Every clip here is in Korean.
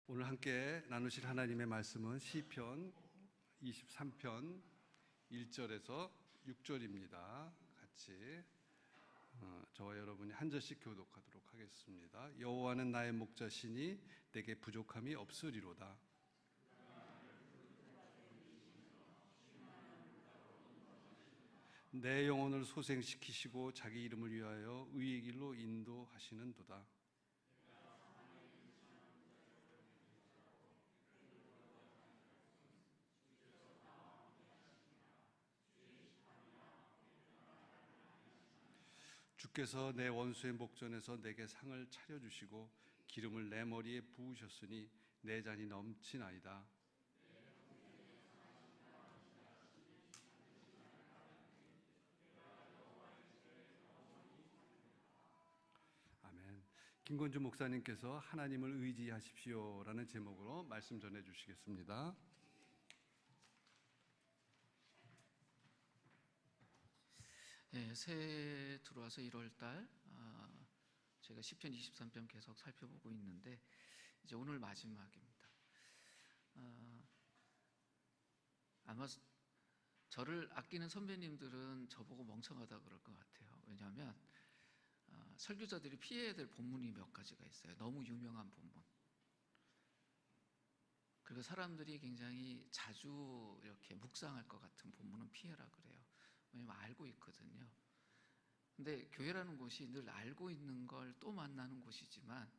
오늘 함께 나누실 하나님의 말씀은 시편 23편 1절에서 6절입니다. 같이 저와 여러분이 한 절씩 교독하도록 하겠습니다. 여호와는 나의 목자시니 내게 부족함이 없으리로다. 내 영혼을 소생시키시고 자기 이름을 위하여 의의 길로 인도하시는도다. 주께서 내 원수의 목전에서 내게 상을 차려주시고 기름을 내 머리에 부으셨으니 내 잔이 넘치나이다. 아멘. 김건주 목사님께서 하나님을 의지하십시오라는 제목으로 말씀 전해 주시겠습니다. 네, 새해 들어와서 1월달 제가 시편 23편 계속 살펴보고 있는데 이제 오늘 마지막입니다. 아마 저를 아끼는 선배님들은 저보고 멍청하다 그럴 것 같아요. 왜냐하면 설교자들이 피해야 될 본문이 몇 가지가 있어요. 너무 유명한 본문. 그리고 사람들이 굉장히 자주 이렇게 묵상할 것 같은 본문은 피해라 그래요. 왜냐면 알고 있거든요. 근데 교회라는 곳이 늘 알고 있는 걸 또 만나는 곳이지만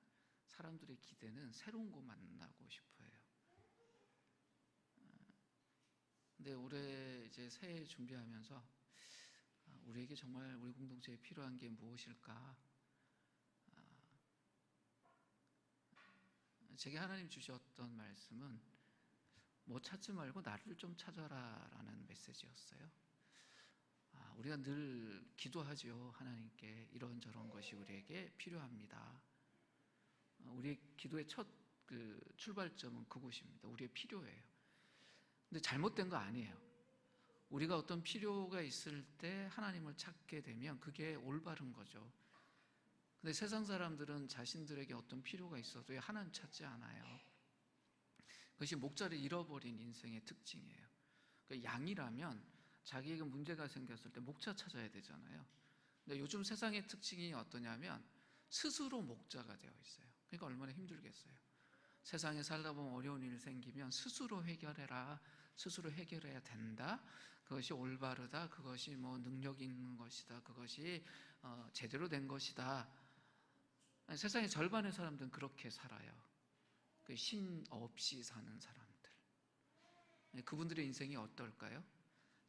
사람들의 기대는 새로운 거 만나고 싶어해요. 근데 올해 이제 새해 준비하면서 우리에게 정말 우리 공동체에 필요한 게 무엇일까? 제게 하나님 주셨던 말씀은 뭐 찾지 말고 나를 좀 찾아라 라는 메시지였어요. 우리가 늘 기도하죠. 하나님께 이런저런 것이 우리에게 필요합니다. 우리의 기도의 첫 출발점은 그곳입니다. 우리의 필요예요. 근데 잘못된 거 아니에요. 우리가 어떤 필요가 있을 때 하나님을 찾게 되면 그게 올바른 거죠. 근데 세상 사람들은 자신들에게 어떤 필요가 있어도 하나님 찾지 않아요. 그것이 목자를 잃어버린 인생의 특징이에요. 그러니까 양이라면 자기에게 문제가 생겼을 때 목자 찾아야 되잖아요. 근데 요즘 세상의 특징이 어떠냐면 스스로 목자가 되어 있어요. 그러니까 얼마나 힘들겠어요. 세상에 살다 보면 어려운 일 생기면 스스로 해결해라, 스스로 해결해야 된다, 그것이 올바르다, 그것이 뭐 능력 있는 것이다, 그것이 제대로 된 것이다. 세상의 절반의 사람들은 그렇게 살아요. 신 없이 사는 사람들. 그분들의 인생이 어떨까요?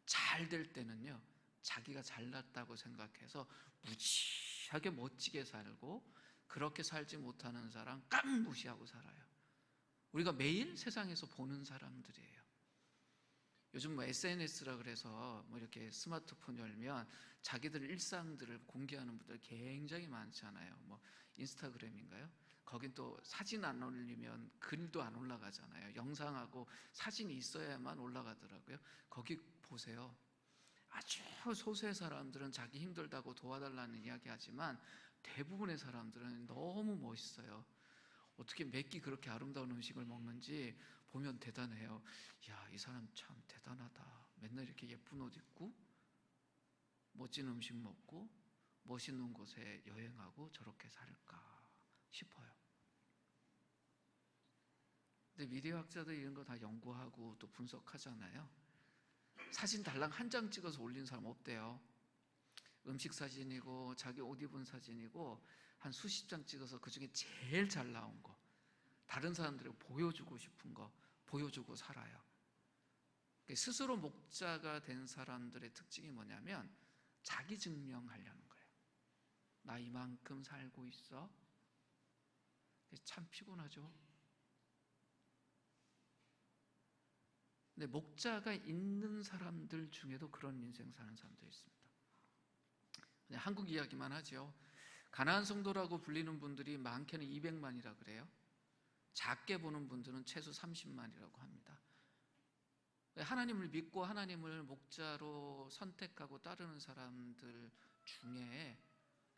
잘 될 때는요, 자기가 잘났다고 생각해서 무지하게 멋지게 살고, 그렇게 살지 못하는 사람 깡 무시하고 살아요. 우리가 매일 세상에서 보는 사람들이에요. 요즘 뭐 SNS라 그래서 뭐 이렇게 스마트폰 열면 자기들 일상들을 공개하는 분들 굉장히 많잖아요. 뭐 인스타그램인가요? 거긴 또 사진 안 올리면 글도 안 올라가잖아요. 영상하고 사진이 있어야만 올라가더라고요. 거기 보세요. 아주 소수의 사람들은 자기 힘들다고 도와달라는 이야기 하지만 대부분의 사람들은 너무 멋있어요. 어떻게 몇 끼 그렇게 아름다운 음식을 먹는지 보면 대단해요. 야, 이 사람 참 대단하다. 맨날 이렇게 예쁜 옷 입고 멋진 음식 먹고 멋있는 곳에 여행하고 저렇게 살까 싶어요. 근데 미디어학자들 이런 거 다 연구하고 또 분석하잖아요. 사진 달랑 한 장 찍어서 올린 사람 없대요. 음식 사진이고 자기 옷 입은 사진이고 한 수십 장 찍어서 그중에 제일 잘 나온 거, 다른 사람들에게 보여주고 싶은 거 보여주고 살아요. 스스로 목자가 된 사람들의 특징이 뭐냐면 자기 증명하려는 거예요. 나 이만큼 살고 있어. 참 피곤하죠. 근데 목자가 있는 사람들 중에도 그런 인생 사는 사람들이 있습니다. 그냥 한국 이야기만 하죠. 가나안 성도라고 불리는 분들이 많게는 200만이라 그래요. 작게 보는 분들은 최소 30만이라고 합니다. 하나님을 믿고 하나님을 목자로 선택하고 따르는 사람들 중에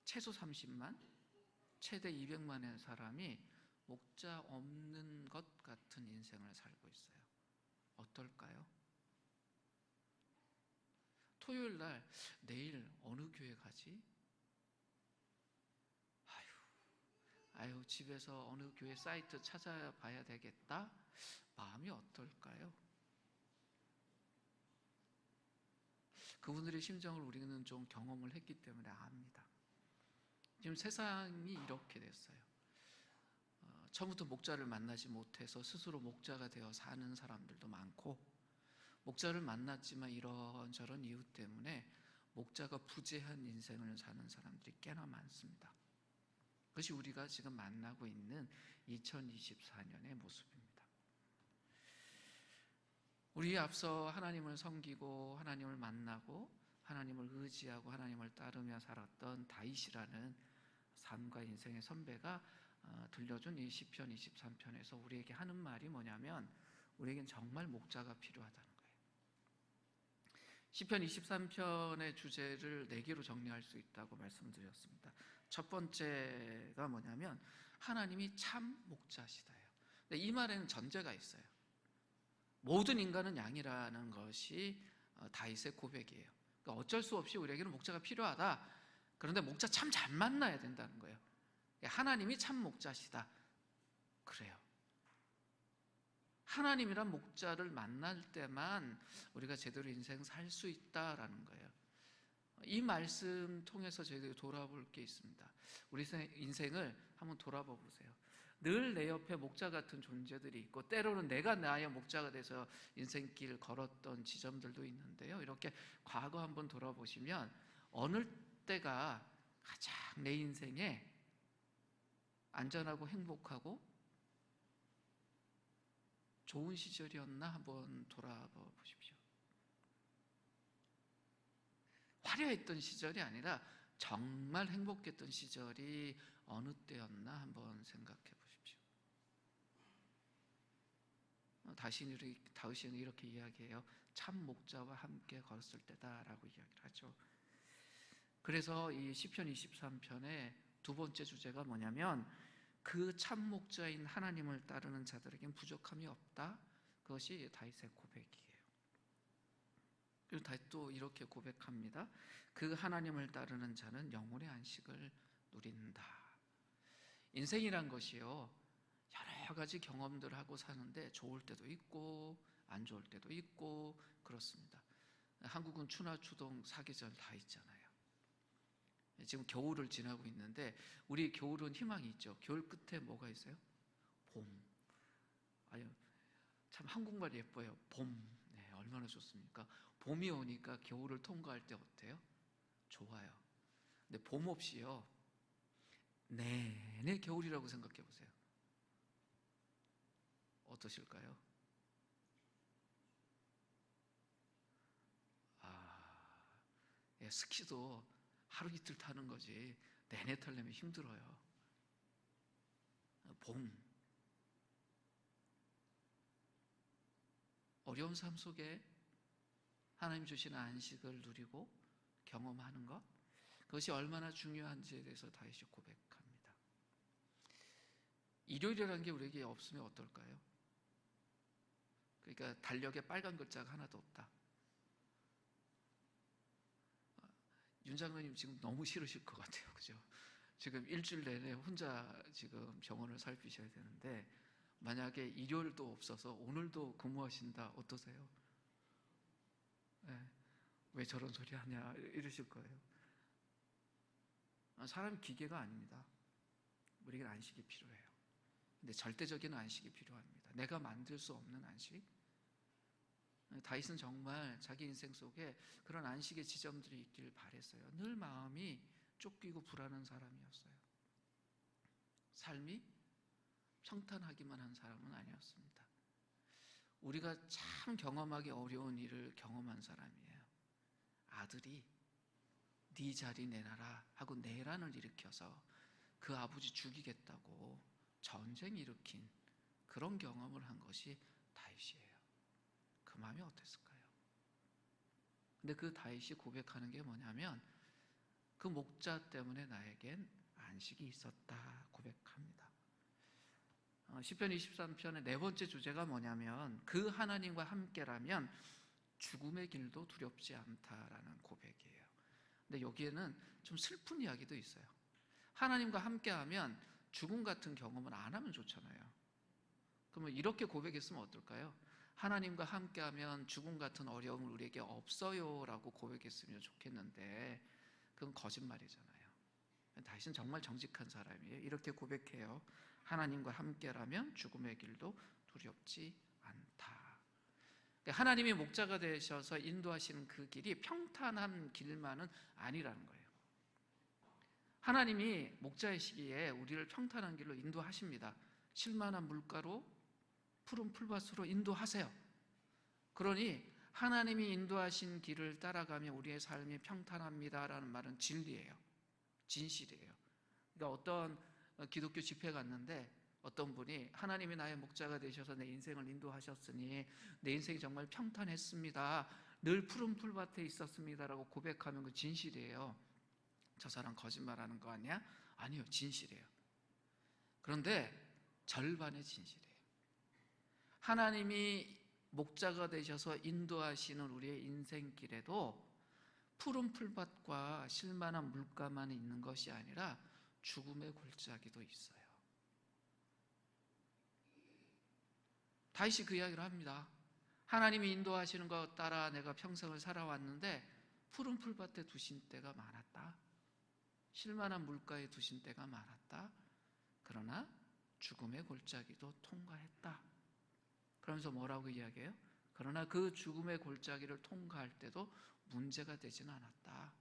최소 30만, 최대 200만의 사람이 목자 없는 것 같은 인생을 살고 있어요. 어떨까요? 토요일 날 내일 어느 교회 가지? 아유 집에서 어느 교회 사이트 찾아봐야 되겠다. 마음이 어떨까요? 그분들의 심정을 우리는 좀 경험을 했기 때문에 압니다. 지금 세상이 이렇게 됐어요. 처음부터 목자를 만나지 못해서 스스로 목자가 되어 사는 사람들도 많고, 목자를 만났지만 이런저런 이유 때문에 목자가 부재한 인생을 사는 사람들이 꽤나 많습니다. 그것이 우리가 지금 만나고 있는 2024년의 모습입니다. 우리 앞서 하나님을 섬기고 하나님을 만나고 하나님을 의지하고 하나님을 따르며 살았던 다윗이라는 삶과 인생의 선배가 들려준 이 시편 23편에서 우리에게 하는 말이 뭐냐면, 우리에겐 정말 목자가 필요하다는 거예요. 시편 23편의 주제를 4개로 정리할 수 있다고 말씀드렸습니다. 첫 번째가 뭐냐면 하나님이 참 목자시다예요. 근데 이 말에는 전제가 있어요. 모든 인간은 양이라는 것이 다윗의 고백이에요. 그러니까 어쩔 수 없이 우리에게는 목자가 필요하다. 그런데 목자 참 잘 만나야 된다는 거예요. 하나님이 참 목자시다. 그래요. 하나님이란 목자를 만날 때만 우리가 제대로 인생 살 수 있다라는 거예요. 이 말씀 통해서 저희들이 돌아볼 게 있습니다. 우리 인생을 한번 돌아봐 보세요. 늘 내 옆에 목자 같은 존재들이 있고, 때로는 내가 나의 목자가 돼서 인생길 걸었던 지점들도 있는데요. 이렇게 과거 한번 돌아보시면 어느 때가 가장 내 인생에 안전하고 행복하고 좋은 시절이었나 한번 돌아봐 보십시오. 화려했던 시절이 아니라 정말 행복했던 시절이 어느 때였나 한번 생각해 보십시오. 다윗은 이렇게 이야기해요. 참 목자와 함께 걸었을 때다라고 이야기를 하죠. 그래서 이 시편 23편의 두 번째 주제가 뭐냐면, 그 참 목자인 하나님을 따르는 자들에겐 부족함이 없다. 그것이 다윗의 고백이에요. 그리고 다윗도 이렇게 고백합니다. 그 하나님을 따르는 자는 영혼의 안식을 누린다. 인생이란 것이요, 여러 가지 경험들을 하고 사는데 좋을 때도 있고 안 좋을 때도 있고 그렇습니다. 한국은 추나 추동 사계절 다 있잖아요. 지금 겨울을 지나고 있는데 우리 겨울은 희망이 있죠. 겨울 끝에 뭐가 있어요? 봄. 아유, 참 한국말 예뻐요. 봄. 네, 얼마나 좋습니까? 봄이 오니까 겨울을 통과할 때 어때요? 좋아요. 근데 봄 없이요, 내내 겨울이라고 생각해 보세요. 어떠실까요? 스키도 하루 이틀 타는 거지 내내 타려면 힘들어요. 봄. 어려운 삶 속에 하나님 주시는 안식을 누리고 경험하는 것, 그것이 얼마나 중요한지에 대해서 다윗이 고백합니다. 일요일이라는 게 우리에게 없으면 어떨까요? 그러니까 달력에 빨간 글자가 하나도 없다. 윤 장로님 지금 너무 싫으실 것 같아요. 그죠? 지금 일주일 내내 혼자 지금 병원을 살피셔야 되는데, 만약에 일요일도 없어서 오늘도 근무하신다, 어떠세요? 네. 왜 저런 소리 하냐 이러실 거예요. 사람이 기계가 아닙니다. 우리에게 안식이 필요해요. 근데 절대적인 안식이 필요합니다. 내가 만들 수 없는 안식. 다윗은 정말 자기 인생 속에 그런 안식의 지점들이 있길 바랬어요. 늘 마음이 쫓기고 불안한 사람이었어요. 삶이 평탄하기만 한 사람은 아니었습니다. 우리가 참 경험하기 어려운 일을 경험한 사람이에요. 아들이 네 자리 내놔라 하고 내란을 일으켜서 그 아버지 죽이겠다고 전쟁 일으킨 그런 경험을 한 것이 다윗이에요. 그 마음이 어땠을까요? 근데 그 다윗이 고백하는 게 뭐냐면, 그 목자 때문에 나에겐 안식이 있었다 고백합니다. 시편 23편의 네 번째 주제가 뭐냐면 그 하나님과 함께라면 죽음의 길도 두렵지 않다라는 고백이에요. 근데 여기에는 좀 슬픈 이야기도 있어요. 하나님과 함께하면 죽음 같은 경험은 안 하면 좋잖아요. 그러면 이렇게 고백했으면 어떨까요? 하나님과 함께하면 죽음 같은 어려움은 우리에게 없어요라고 고백했으면 좋겠는데 그건 거짓말이잖아요. 다윗은 정말 정직한 사람이에요. 이렇게 고백해요. 하나님과 함께라면 죽음의 길도 두렵지 않다. 하나님이 목자가 되셔서 인도하시는 그 길이 평탄한 길만은 아니라는 거예요. 하나님이 목자이시기에 우리를 평탄한 길로 인도하십니다. 쉴만한 물가로 푸른 풀밭으로 인도하세요. 그러니 하나님이 인도하신 길을 따라가면 우리의 삶이 평탄합니다라는 말은 진리예요. 진실이에요. 그러니까 어떤 기독교 집회 갔는데 어떤 분이 하나님이 나의 목자가 되셔서 내 인생을 인도하셨으니 내 인생이 정말 평탄했습니다. 늘 푸른 풀밭에 있었습니다라고 고백하면 그 진실이에요. 저 사람 거짓말하는 거 아니야? 아니요, 진실이에요. 그런데 절반의 진실이에요. 하나님이 목자가 되셔서 인도하시는 우리의 인생길에도 푸른 풀밭과 쉴만한 물가만 있는 것이 아니라 죽음의 골짜기도 있어요. 다윗이 그 이야기를 합니다. 하나님이 인도하시는 것 따라 내가 평생을 살아왔는데 푸른 풀밭에 두신 때가 많았다. 쉴만한 물가에 두신 때가 많았다. 그러나 죽음의 골짜기도 통과했다. 그러면서 뭐라고 이야기해요? 그러나 그 죽음의 골짜기를 통과할 때도 문제가 되지는 않았다.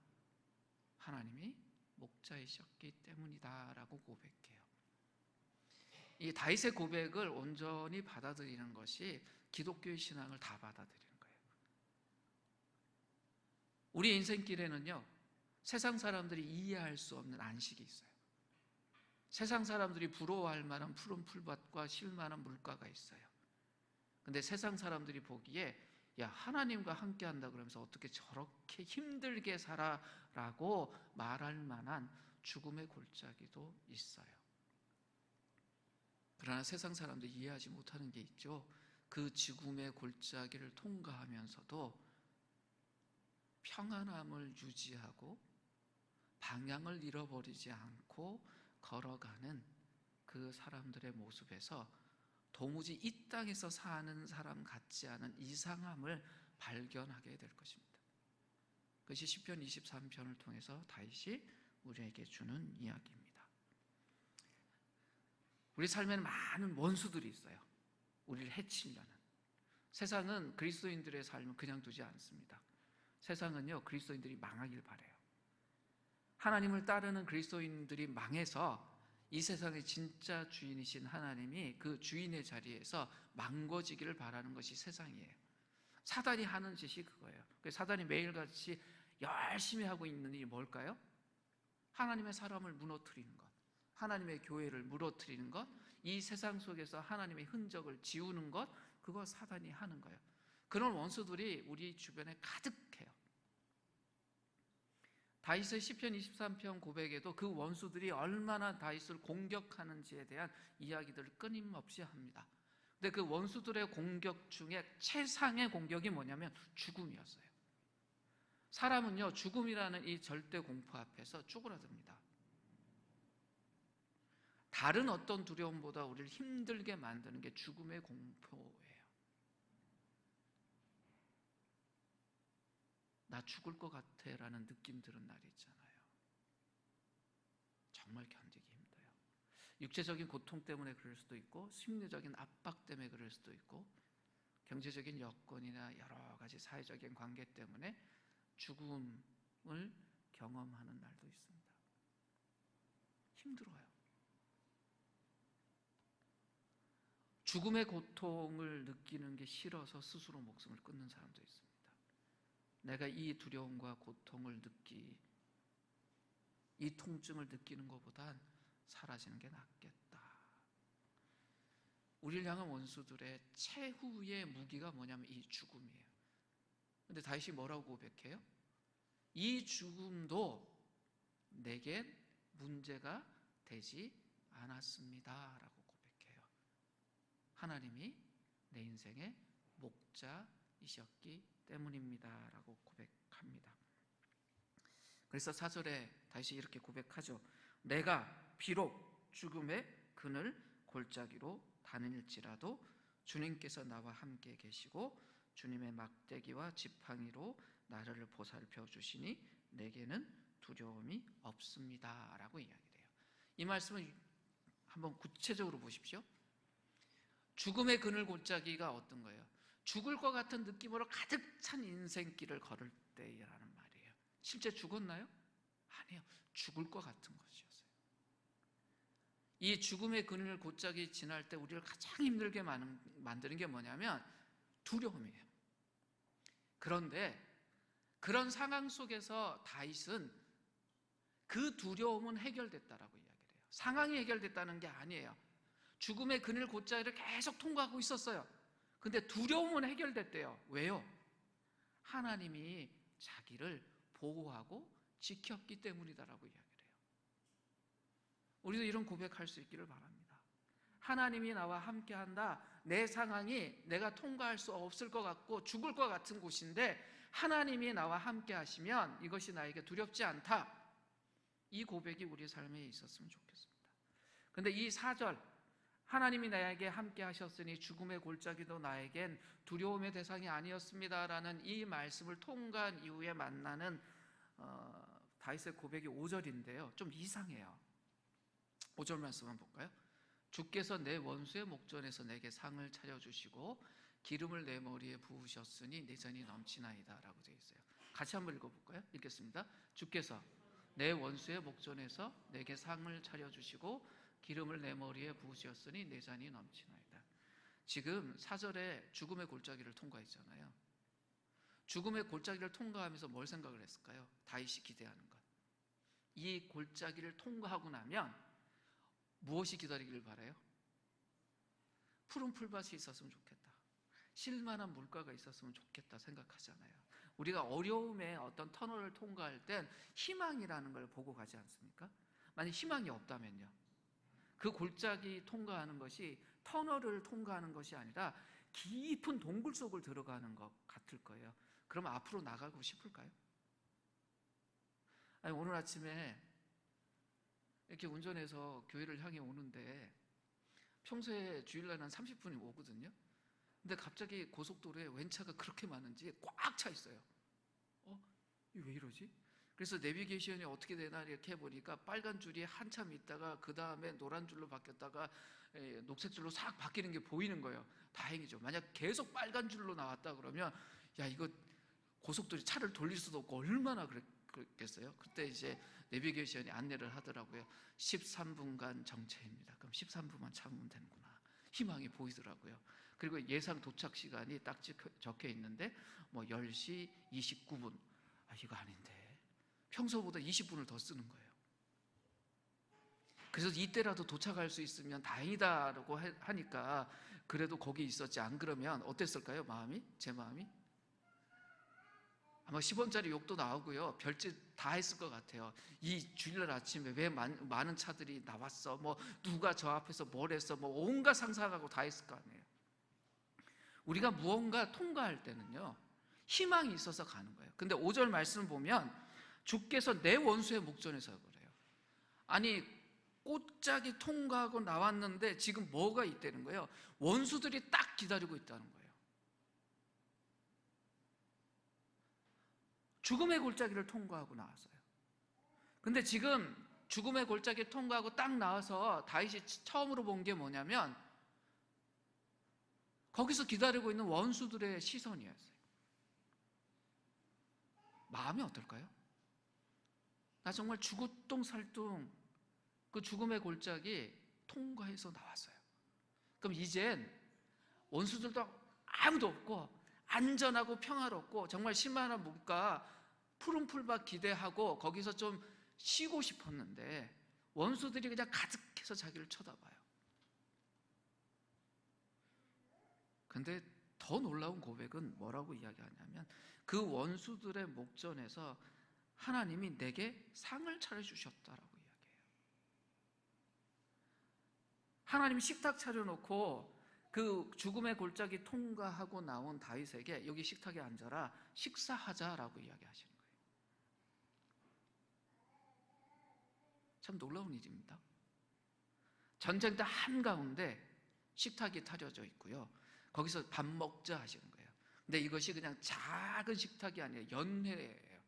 하나님이 목자이셨기 때문이다 라고 고백해요. 이 다윗의 고백을 온전히 받아들이는 것이 기독교의 신앙을 다 받아들이는 거예요. 우리 인생길에는요, 세상 사람들이 이해할 수 없는 안식이 있어요. 세상 사람들이 부러워할 만한 푸른 풀밭과 쉴 만한 물가가 있어요. 근데 세상 사람들이 보기에 야, 하나님과 함께 한다 그러면서 어떻게 저렇게 힘들게 살아라고 말할 만한 죽음의 골짜기도 있어요. 그러나 세상 사람들이 이해하지 못하는 게 있죠. 그 죽음의 골짜기를 통과하면서도 평안함을 유지하고 방향을 잃어버리지 않고 걸어가는 그 사람들의 모습에서 도무지 이 땅에서 사는 사람 같지 않은 이상함을 발견하게 될 것입니다. 그것이 시편 23편을 통해서 다윗이 우리에게 주는 이야기입니다. 우리 삶에는 많은 원수들이 있어요. 우리를 해치려는. 세상은 그리스도인들의 삶을 그냥 두지 않습니다. 세상은요, 그리스도인들이 망하길 바라요. 하나님을 따르는 그리스도인들이 망해서 이 세상의 진짜 주인이신 하나님이 그 주인의 자리에서 망궈지기를 바라는 것이 세상이에요. 사단이 하는 짓이 그거예요. 사단이 매일같이 열심히 하고 있는 일이 뭘까요? 하나님의 사람을 무너뜨리는 것, 하나님의 교회를 무너뜨리는 것, 이 세상 속에서 하나님의 흔적을 지우는 것, 그거 사단이 하는 거예요. 그런 원수들이 우리 주변에 가득해요. 다윗의 시편 23편 고백에도 그 원수들이 얼마나 다윗을 공격하는지에 대한 이야기들을 끊임없이 합니다. 근데 그 원수들의 공격 중에 최상의 공격이 뭐냐면 죽음이었어요. 사람은요, 죽음이라는 이 절대 공포 앞에서 쪼그라듭니다. 다른 어떤 두려움보다 우리를 힘들게 만드는 게 죽음의 공포예요. 나 죽을 것 같아 라는 느낌 드는 날이 있잖아요. 정말 견디기 힘들어요. 육체적인 고통 때문에 그럴 수도 있고, 심리적인 압박 때문에 그럴 수도 있고, 경제적인 여건이나 여러 가지 사회적인 관계 때문에 죽음을 경험하는 날도 있습니다. 힘들어요. 죽음의 고통을 느끼는 게 싫어서 스스로 목숨을 끊는 사람도 있습니다. 내가 이 두려움과 고통을 이 통증을 느끼는 것보단 사라지는 게 낫겠다. 우리를 향한 원수들의 최후의 무기가 뭐냐면 이 죽음이에요. 근데 다윗이 뭐라고 고백해요? 이 죽음도 내겐 문제가 되지 않았습니다 라고 고백해요. 하나님이 내 인생의 목자이셨기 때문입니다 라고 고백합니다. 그래서 4절에 다시 이렇게 고백하죠. 내가 비록 죽음의 그늘 골짜기로 다닐지라도 주님께서 나와 함께 계시고 주님의 막대기와 지팡이로 나를 보살펴 주시니 내게는 두려움이 없습니다 라고 이야기를 해요. 이 말씀을 한번 구체적으로 보십시오. 죽음의 그늘 골짜기가 어떤 거예요? 죽을 것 같은 느낌으로 가득 찬 인생길을 걸을 때라는 말이에요. 실제 죽었나요? 아니요. 죽을 것 같은 것이었어요. 이 죽음의 그늘 골짜기 지날 때 우리를 가장 힘들게 만드는 게 뭐냐면 두려움이에요. 그런데 그런 상황 속에서 다윗은 그 두려움은 해결됐다라고 이야기를 해요. 상황이 해결됐다는 게 아니에요. 죽음의 그늘 골짜기를 계속 통과하고 있었어요. 근데 두려움은 해결됐대요. 왜요? 하나님이 자기를 보호하고 지켰기 때문이다라고 이야기를 해요. 우리도 이런 고백할 수 있기를 바랍니다. 하나님이 나와 함께한다. 내 상황이 내가 통과할 수 없을 것 같고 죽을 것 같은 곳인데 하나님이 나와 함께 하시면 이것이 나에게 두렵지 않다. 이 고백이 우리 삶에 있었으면 좋겠습니다. 그런데 이 4절 하나님이 나에게 함께 하셨으니 죽음의 골짜기도 나에겐 두려움의 대상이 아니었습니다 라는 이 말씀을 통과한 이후에 만나는 다윗의 고백이 5절인데요 좀 이상해요. 5절 말씀만 볼까요? 주께서 내 원수의 목전에서 내게 상을 차려주시고 기름을 내 머리에 부으셨으니 내 잔이 넘치나이다 라고 되어 있어요. 같이 한번 읽어볼까요? 읽겠습니다. 주께서 내 원수의 목전에서 내게 상을 차려주시고 기름을 내 머리에 부으셨으니 내 잔이 넘치나이다. 지금 4절에 죽음의 골짜기를 통과했잖아요. 죽음의 골짜기를 통과하면서 뭘 생각을 했을까요? 다윗이 기대하는 것. 이 골짜기를 통과하고 나면 무엇이 기다리길 바라요? 푸른 풀밭이 있었으면 좋겠다. 쉴만한 물가가 있었으면 좋겠다 생각하잖아요. 우리가 어려움의 어떤 터널을 통과할 땐 희망이라는 걸 보고 가지 않습니까? 만약 희망이 없다면요. 그 골짜기 통과하는 것이 터널을 통과하는 것이 아니라 깊은 동굴 속을 들어가는 것 같을 거예요. 그럼 앞으로 나가고 싶을까요? 아니, 오늘 아침에 이렇게 운전해서 교회를 향해 오는데 평소에 주일날은 30분이 오거든요. 근데 갑자기 고속도로에 웬 차가 그렇게 많은지 꽉 차 있어요. 이게 왜 이러지? 그래서 내비게이션이 어떻게 되나 이렇게 해보니까 빨간 줄이 한참 있다가 그 다음에 노란 줄로 바뀌었다가 녹색 줄로 싹 바뀌는 게 보이는 거예요. 다행이죠. 만약 계속 빨간 줄로 나왔다 그러면 야 이거 고속도로에 차를 돌릴 수도 없고 얼마나 그랬겠어요. 그때 이제 내비게이션이 안내를 하더라고요. 13분간 정체입니다. 그럼 13분만 참으면 되는구나. 희망이 보이더라고요. 그리고 예상 도착 시간이 딱 적혀 있는데 뭐 10시 29분. 이거 아닌데. 평소보다 20분을 더 쓰는 거예요. 그래서 이때라도 도착할 수 있으면 다행이다라고 하니까 그래도 거기 있었지. 안 그러면 어땠을까요? 마음이? 제 마음이? 아마 10원짜리 욕도 나오고요. 별짓 다 했을 것 같아요. 이 주일날 아침에 왜 많은 차들이 나왔어? 뭐 누가 저 앞에서 뭘 했어? 뭐 온갖 상상하고 다 했을 거 아니에요. 우리가 무언가 통과할 때는요. 희망이 있어서 가는 거예요. 근데 5절 말씀 보면 주께서 내 원수의 목전에서 그래요. 아니 골짜기 통과하고 나왔는데 지금 뭐가 있다는 거예요? 원수들이 딱 기다리고 있다는 거예요. 죽음의 골짜기를 통과하고 나왔어요. 근데 지금 죽음의 골짜기를 통과하고 딱 나와서 다윗이 처음으로 본 게 뭐냐면 거기서 기다리고 있는 원수들의 시선이었어요. 마음이 어떨까요? 나 정말 죽을똥살똥 그 죽음의 골짜기 통과해서 나왔어요. 그럼 이젠 원수들도 아무도 없고 안전하고 평화롭고 정말 쉴만한 물가 푸른 풀밭 기대하고 거기서 좀 쉬고 싶었는데 원수들이 그냥 가득해서 자기를 쳐다봐요. 근데 더 놀라운 고백은 뭐라고 이야기하냐면 그 원수들의 목전에서 하나님이 내게 상을 차려주셨다라고 이야기해요. 하나님이 식탁 차려놓고 그 죽음의 골짜기 통과하고 나온 다윗에게 여기 식탁에 앉아라, 식사하자라고 이야기하시는 거예요. 참 놀라운 일입니다. 전쟁터 한가운데 식탁이 차려져 있고요, 거기서 밥 먹자 하시는 거예요. 근데 이것이 그냥 작은 식탁이 아니에요. 연회예요.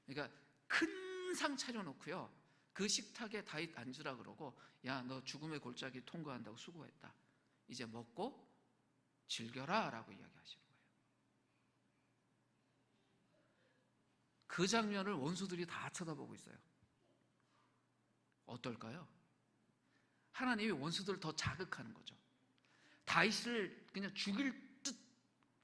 그러니까 큰 상 차려놓고요, 그 식탁에 다윗 앉으라 그러고, 야, 너 죽음의 골짜기 통과한다고 수고했다, 이제 먹고 즐겨라 라고 이야기하시는 거예요. 그 장면을 원수들이 다 쳐다보고 있어요. 어떨까요? 하나님이 원수들을 더 자극하는 거죠. 다윗을 그냥 죽일 듯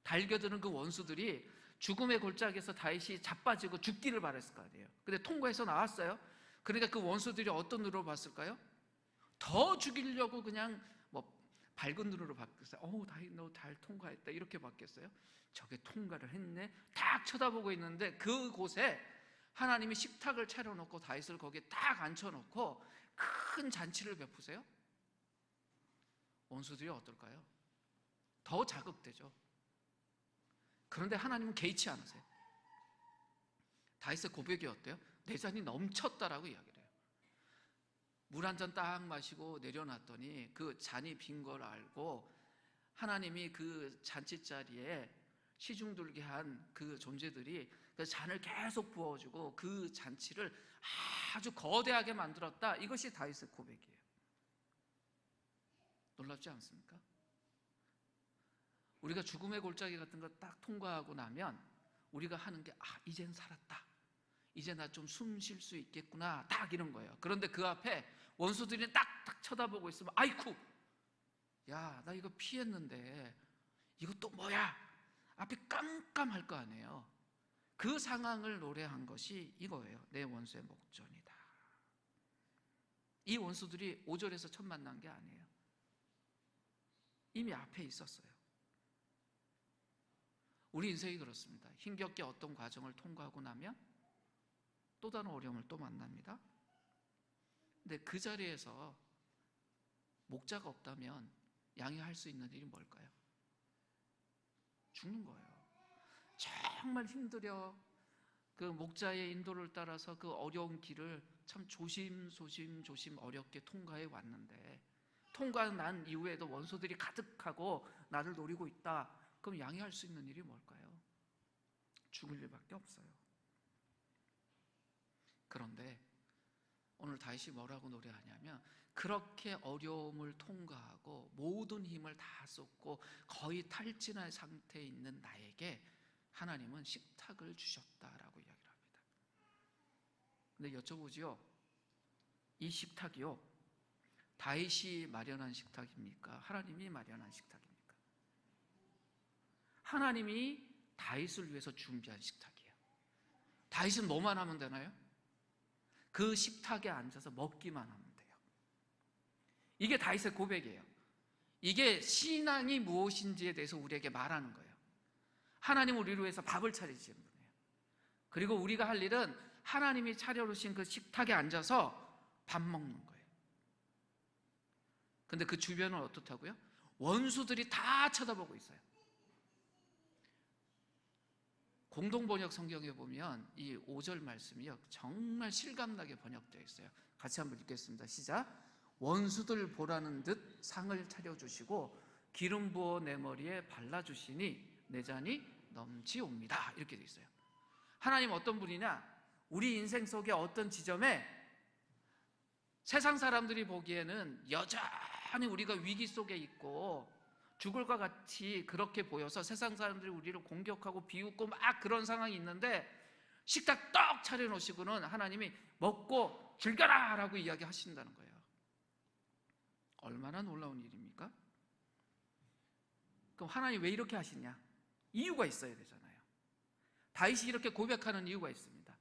달겨드는 그 원수들이 죽음의 골짜기에서 다윗이 자빠지고 죽기를 바랬을 거 아니에요. 근데 통과해서 나왔어요. 그러니까 그 원수들이 어떤 눈으로 봤을까요? 더 죽이려고 그냥 뭐 밝은 눈으로 봤겠어요. 다윗 너 잘 통과했다 이렇게 봤겠어요? 저게 통과를 했네. 딱 쳐다보고 있는데 그곳에 하나님이 식탁을 차려놓고 다윗을 거기에 딱 앉혀놓고 큰 잔치를 베푸세요. 원수들이 어떨까요? 더 자극되죠. 그런데 하나님은 개의치 않으세요. 다윗의 고백이 어때요? 내 잔이 넘쳤다라고 이야기를 해요. 물 한 잔 딱 마시고 내려놨더니 그 잔이 빈 걸 알고 하나님이 그 잔치자리에 시중들게 한 그 존재들이 그 잔을 계속 부어주고 그 잔치를 아주 거대하게 만들었다. 이것이 다윗의 고백이에요. 놀랍지 않습니까? 우리가 죽음의 골짜기 같은 거 딱 통과하고 나면 우리가 하는 게 이젠 살았다, 이제 나 좀 숨 쉴 수 있겠구나, 딱 이런 거예요. 그런데 그 앞에 원수들이 딱 쳐다보고 있으면 아이쿠, 야, 나 이거 피했는데 이거 또 뭐야, 앞이 깜깜할 거 아니에요. 그 상황을 노래한 것이 이거예요. 내 원수의 목전이다. 이 원수들이 5절에서 첫 만난 게 아니에요. 이미 앞에 있었어요. 우리 인생이 그렇습니다. 힘겹게 어떤 과정을 통과하고 나면 또 다른 어려움을 또 만납니다. 근데 그 자리에서 목자가 없다면 양이 할 수 있는 일이 뭘까요? 죽는 거예요. 정말 힘들어 그 목자의 인도를 따라서 그 어려운 길을 참 조심 어렵게 통과해 왔는데, 통과 난 이후에도 원수들이 가득하고 나를 노리고 있다. 그럼 양이 할 수 있는 일이 뭘까요? 죽을 일밖에 없어요. 그런데 오늘 다윗이 뭐라고 노래하냐면, 그렇게 어려움을 통과하고 모든 힘을 다 쏟고 거의 탈진할 상태에 있는 나에게 하나님은 식탁을 주셨다라고 이야기를 합니다. 근데 여쭤보지요, 이 식탁이요, 다윗이 마련한 식탁입니까? 하나님이 마련한 식탁입니까? 하나님이 다윗을 위해서 준비한 식탁이에요. 다윗은 뭐만 하면 되나요? 그 식탁에 앉아서 먹기만 하면 돼요. 이게 다윗의 고백이에요. 이게 신앙이 무엇인지에 대해서 우리에게 말하는 거예요. 하나님은 우리를 위해서 밥을 차리시는 분이에요. 그리고 우리가 할 일은 하나님이 차려놓으신 그 식탁에 앉아서 밥 먹는 거예요. 근데 그 주변은 어떻다고요? 원수들이 다 쳐다보고 있어요. 공동번역 성경에 보면 이 5절 말씀이요, 정말 실감나게 번역되어 있어요. 같이 한번 읽겠습니다. 시작. 원수들 보라는 듯 상을 차려주시고 기름 부어 내 머리에 발라주시니 내 잔이 넘치옵니다. 이렇게 되어 있어요. 하나님 어떤 분이냐? 우리 인생 속에 어떤 지점에 세상 사람들이 보기에는 여전히 우리가 위기 속에 있고 죽을 것 같이 그렇게 보여서 세상 사람들이 우리를 공격하고 비웃고 막 그런 상황이 있는데, 식탁 떡 차려놓으시고는 하나님이 먹고 즐겨라 라고 이야기하신다는 거예요. 얼마나 놀라운 일입니까? 그럼 하나님 왜 이렇게 하시냐? 이유가 있어야 되잖아요. 다윗이 이렇게 고백하는 이유가 있습니다.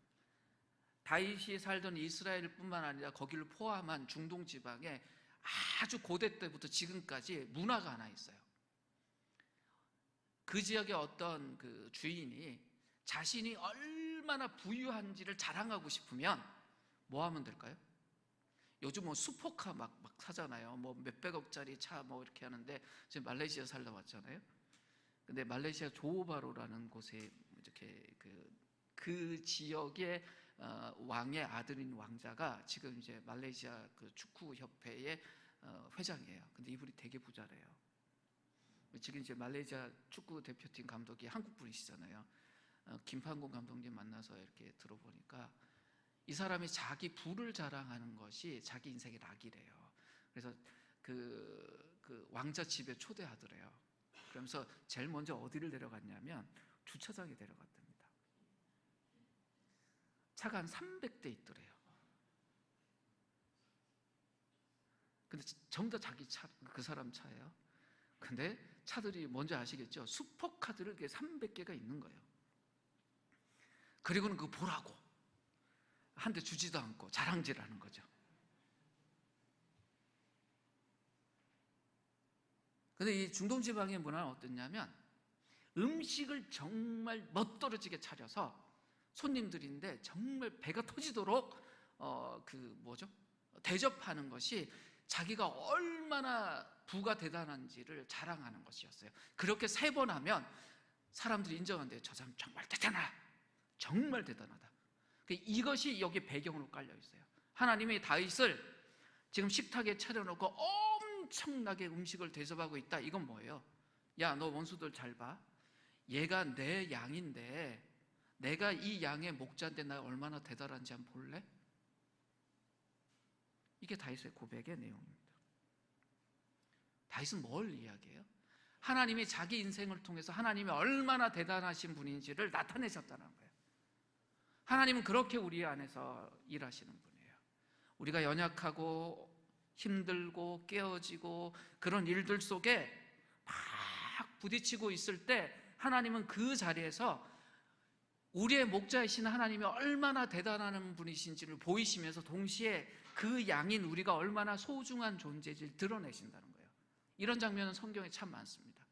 다윗이 살던 이스라엘뿐만 아니라 거기를 포함한 중동 지방에 아주 고대 때부터 지금까지 문화가 하나 있어요. 그 지역의 어떤 그 주인이 자신이 얼마나 부유한지를 자랑하고 싶으면 뭐 하면 될까요? 요즘 뭐 슈퍼카 막 사잖아요. 뭐 몇백억짜리 차 뭐 이렇게 하는데, 지금 말레이시아 살다 왔잖아요. 근데 말레이시아 조호바루라는 곳에 이렇게 그 지역의 왕의 아들인 왕자가 지금 이제 말레이시아 그 축구 협회의 회장이에요. 근데 이분이 되게 부자래요. 지금 이제 말레이시아 축구 대표팀 감독이 한국 분이시잖아요. 김판곤 감독님 만나서 이렇게 들어보니까 이 사람이 자기 부를 자랑하는 것이 자기 인생의 낙이래요. 그래서 그 왕자 집에 초대하더래요. 그러면서 제일 먼저 어디를 데려갔냐면 주차장에 데려갔답니다. 차가 한 300대 있더래요. 근데 전부 다 자기 차, 그 사람 차예요. 근데 차들이 뭔지 아시겠죠? 슈퍼카들을 300개가 있는 거예요. 그리고는 그거 보라고 한 대 주지도 않고 자랑질하는 거죠. 근데 이 중동 지방의 문화는 어땠냐면 음식을 정말 멋들어지게 차려서 손님들인데 정말 배가 터지도록 대접하는 것이 자기가 얼마나 부가 대단한지를 자랑하는 것이었어요. 그렇게 3번 하면 사람들이 인정한대요. 저 사람 정말 대단하다. 정말 대단하다. 이것이 여기 배경으로 깔려 있어요. 하나님이 다윗을 지금 식탁에 차려놓고 엄청나게 음식을 대접하고 있다. 이건 뭐예요? 야, 너 원수들 잘 봐. 얘가 내 양인데 내가 이 양의 목자인데 나 얼마나 대단한지 한번 볼래? 이게 다윗의 고백의 내용입니다. 다윗은 뭘 이야기해요? 하나님이 자기 인생을 통해서 하나님이 얼마나 대단하신 분인지를 나타내셨다는 거예요. 하나님은 그렇게 우리 안에서 일하시는 분이에요. 우리가 연약하고 힘들고 깨어지고 그런 일들 속에 막 부딪히고 있을 때 하나님은 그 자리에서 우리의 목자이신 하나님이 얼마나 대단한 분이신지를 보이시면서 동시에 그 양인 우리가 얼마나 소중한 존재인지를 드러내신다는 거예요. 이런 장면은 성경에 참 많습니다.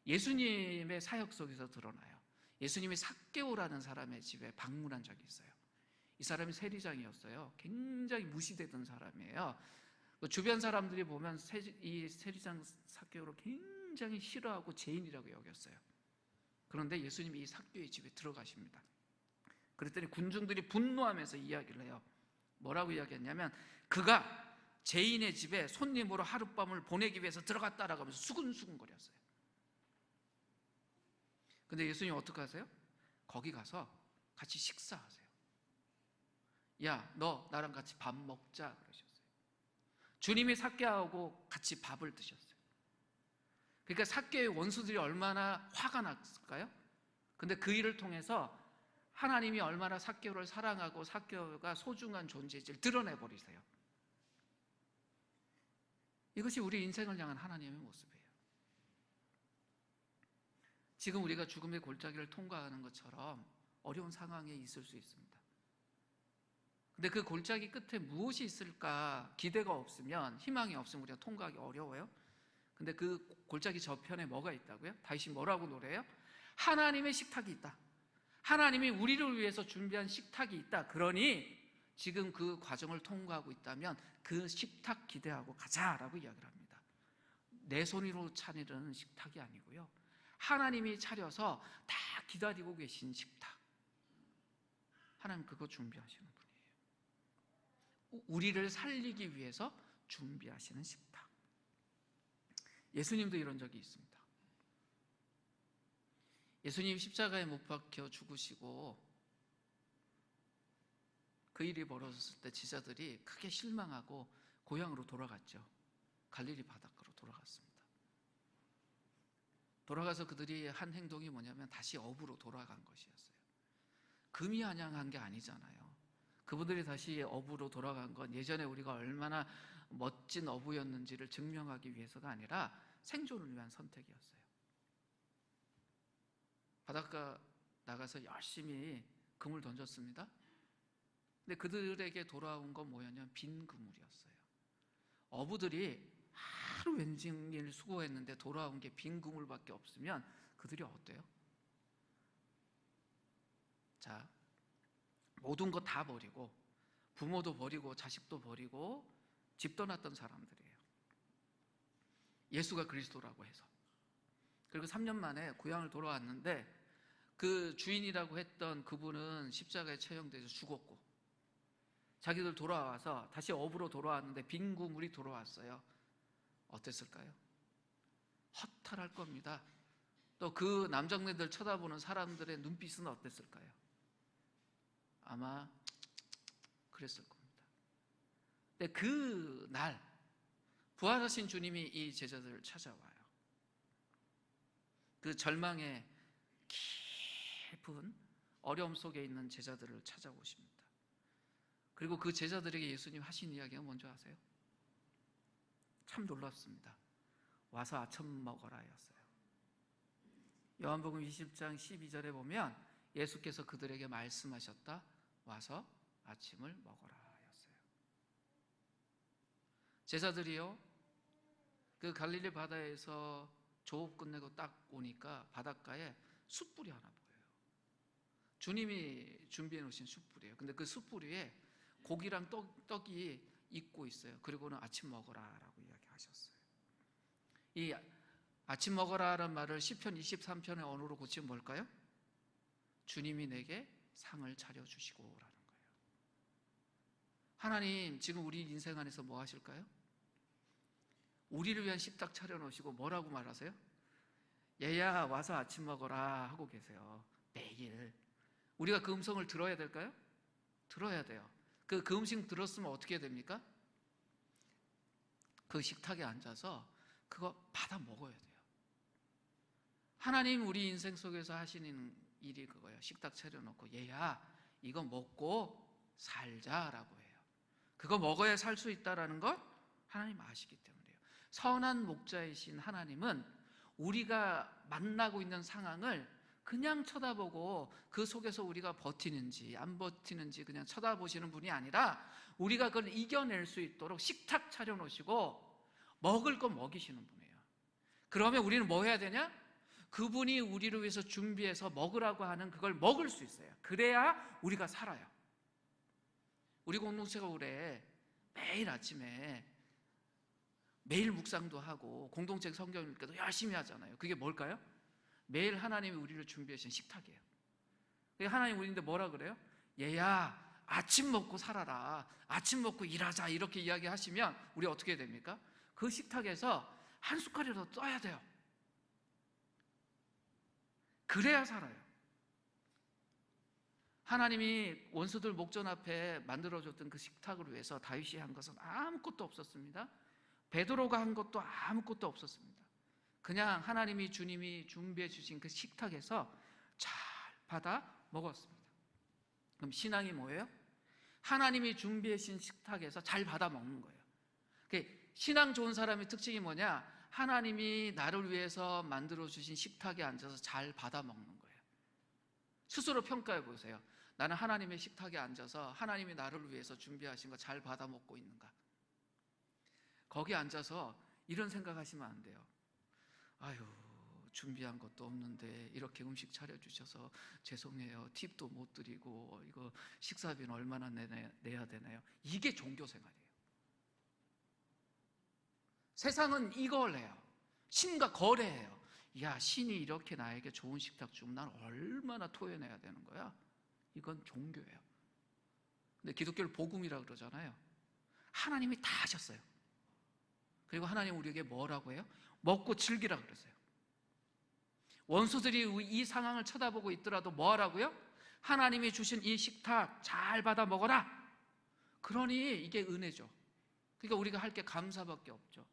예수님의 사역 속에서 드러나요. 예수님이 삭개오라는 사람의 집에 방문한 적이 있어요. 이 사람이 세리장이었어요. 굉장히 무시되던 사람이에요. 주변 사람들이 보면 이 세리장 삭개오를 굉장히 싫어하고 죄인이라고 여겼어요. 그런데 예수님이 이 삭개오의 집에 들어가십니다. 그랬더니 군중들이 분노하면서 이야기를 해요. 뭐라고 이야기했냐면 그가 죄인의 집에 손님으로 하룻밤을 보내기 위해서 들어갔다라고 하면서 수근수근거렸어요. 근데 예수님 어떻게 하세요? 거기 가서 같이 식사하세요. 야, 너 나랑 같이 밥 먹자 그러셨어요. 주님이 삭개오하고 같이 밥을 드셨어요. 그러니까 삭개오의 원수들이 얼마나 화가 났을까요? 근데 그 일을 통해서 하나님이 얼마나 삭개오를 사랑하고 삭개오가 소중한 존재인지를 드러내버리세요. 이것이 우리 인생을 향한 하나님의 모습이에요. 지금 우리가 죽음의 골짜기를 통과하는 것처럼 어려운 상황에 있을 수 있습니다. 근데 그 골짜기 끝에 무엇이 있을까 기대가 없으면, 희망이 없으면 우리가 통과하기 어려워요. 근데 그 골짜기 저편에 뭐가 있다고요? 다윗이 뭐라고 노래해요? 하나님의 식탁이 있다. 하나님이 우리를 위해서 준비한 식탁이 있다. 그러니 지금 그 과정을 통과하고 있다면 그 식탁 기대하고 가자라고 이야기를 합니다. 내 손으로 차리는 식탁이 아니고요, 하나님이 차려서 다 기다리고 계신 식탁. 하나님 그거 준비하시는 분이에요. 우리를 살리기 위해서 준비하시는 식탁. 예수님도 이런 적이 있습니다. 예수님 십자가에 못 박혀 죽으시고 그 일이 벌어졌을 때 제자들이 크게 실망하고 고향으로 돌아갔죠. 갈릴리 바닷가로 돌아갔습니다. 돌아가서 그들이 한 행동이 뭐냐면 다시 어부로 돌아간 것이었어요. 금이 한양한 게 아니잖아요. 그분들이 다시 어부로 돌아간 건 예전에 우리가 얼마나 멋진 어부였는지를 증명하기 위해서가 아니라 생존을 위한 선택이었어요. 바닷가 나가서 열심히 그물 던졌습니다. 근데 그들에게 돌아온 건 뭐였냐면 빈 그물이었어요. 어부들이 하루 왼종일 수고했는데 돌아온 게 빈 그물밖에 없으면 그들이 어때요? 자, 모든 거 다 버리고 부모도 버리고 자식도 버리고 집 떠났던 사람들이에요. 예수가 그리스도라고 해서. 그리고 3년 만에 고향을 돌아왔는데 그 주인이라고 했던 그분은 십자가에 처형돼서 죽었고, 자기들 돌아와서 다시 업으로 돌아왔는데 빈 구물이 돌아왔어요. 어땠을까요? 허탈할 겁니다. 또 그 남장네들 쳐다보는 사람들의 눈빛은 어땠을까요? 아마 그랬을 겁니다. 근데 그 날 부활하신 주님이 이 제자들을 찾아와요. 그 절망의 깊은 어려움 속에 있는 제자들을 찾아오십니다. 그리고 그 제자들에게 예수님 하신 이야기가 뭔지 아세요? 참 놀랍습니다. 와서 아침 먹어라 였어요. 요한복음 20장 12절에 보면 예수께서 그들에게 말씀하셨다. 와서 아침을 먹어라 였어요. 제자들이요, 그 갈릴리 바다에서 조업 끝내고 딱 오니까 바닷가에 숯불이 하나 보여요. 주님이 준비해 놓으신 숯불이에요. 근데 그 숯불 위에 고기랑 떡이 익고 있어요. 그리고는 아침 먹어라라고 이야기하셨어요. 이 아침 먹어라라는 말을 시편 23편의 언어로 고치면 뭘까요? 주님이 내게 상을 차려주시고라는 거예요. 하나님 지금 우리 인생 안에서 뭐 하실까요? 우리를 위한 식탁 차려놓으시고 뭐라고 말하세요? 얘야 와서 아침 먹어라 하고 계세요. 매일. 우리가 그 음성을 들어야 될까요? 들어야 돼요. 그 음식 들었으면 어떻게 됩니까? 그 식탁에 앉아서 그거 받아 먹어야 돼요. 하나님 우리 인생 속에서 하시는 일이 그거예요. 식탁 차려놓고 얘야 이거 먹고 살자라고 해요. 그거 먹어야 살 수 있다라는 걸 하나님 아시기 때문이에요. 선한 목자이신 하나님은 우리가 만나고 있는 상황을 그냥 쳐다보고 그 속에서 우리가 버티는지 안 버티는지 그냥 쳐다보시는 분이 아니라 우리가 그걸 이겨낼 수 있도록 식탁 차려놓으시고 먹을 거 먹이시는 분이에요. 그러면 우리는 뭐 해야 되냐? 그분이 우리를 위해서 준비해서 먹으라고 하는 그걸 먹을 수 있어요. 그래야 우리가 살아요. 우리 공동체가 올해 매일 아침에 매일 묵상도 하고 공동체 성경 읽기도 열심히 하잖아요. 그게 뭘까요? 매일 하나님이 우리를 준비하신 식탁이에요. 하나님 우리인데 뭐라 그래요? 얘야 아침 먹고 살아라, 아침 먹고 일하자 이렇게 이야기하시면 우리 어떻게 해야 됩니까? 그 식탁에서 한 숟갈이라도 떠야 돼요. 그래야 살아요. 하나님이 원수들 목전 앞에 만들어줬던 그 식탁을 위해서 다윗이 한 것은 아무것도 없었습니다. 베드로가 한 것도 아무것도 없었습니다. 그냥 하나님이 주님이 준비해 주신 그 식탁에서 잘 받아 먹었습니다. 그럼 신앙이 뭐예요? 하나님이 준비해 주신 식탁에서 잘 받아 먹는 거예요. 신앙 좋은 사람의 특징이 뭐냐? 하나님이 나를 위해서 만들어 주신 식탁에 앉아서 잘 받아 먹는 거예요. 스스로 평가해 보세요. 나는 하나님의 식탁에 앉아서 하나님이 나를 위해서 준비하신 거 잘 받아 먹고 있는가? 거기 앉아서 이런 생각하시면 안 돼요. 아유, 준비한 것도 없는데 이렇게 음식 차려주셔서 죄송해요. 팁도 못 드리고 이거 식사비는 얼마나 내야 되나요? 이게 종교생활이에요. 세상은 이걸 해요. 신과 거래해요. 야, 신이 이렇게 나에게 좋은 식탁 주면 난 얼마나 토해내야 되는 거야? 이건 종교예요. 근데 기독교를 복음이라고 그러잖아요. 하나님이 다 하셨어요. 그리고 하나님 우리에게 뭐라고 해요? 먹고 즐기라고 그러세요. 원수들이 이 상황을 쳐다보고 있더라도 뭐 하라고요? 하나님이 주신 이 식탁 잘 받아 먹어라. 그러니 이게 은혜죠. 그러니까 우리가 할 게 감사밖에 없죠.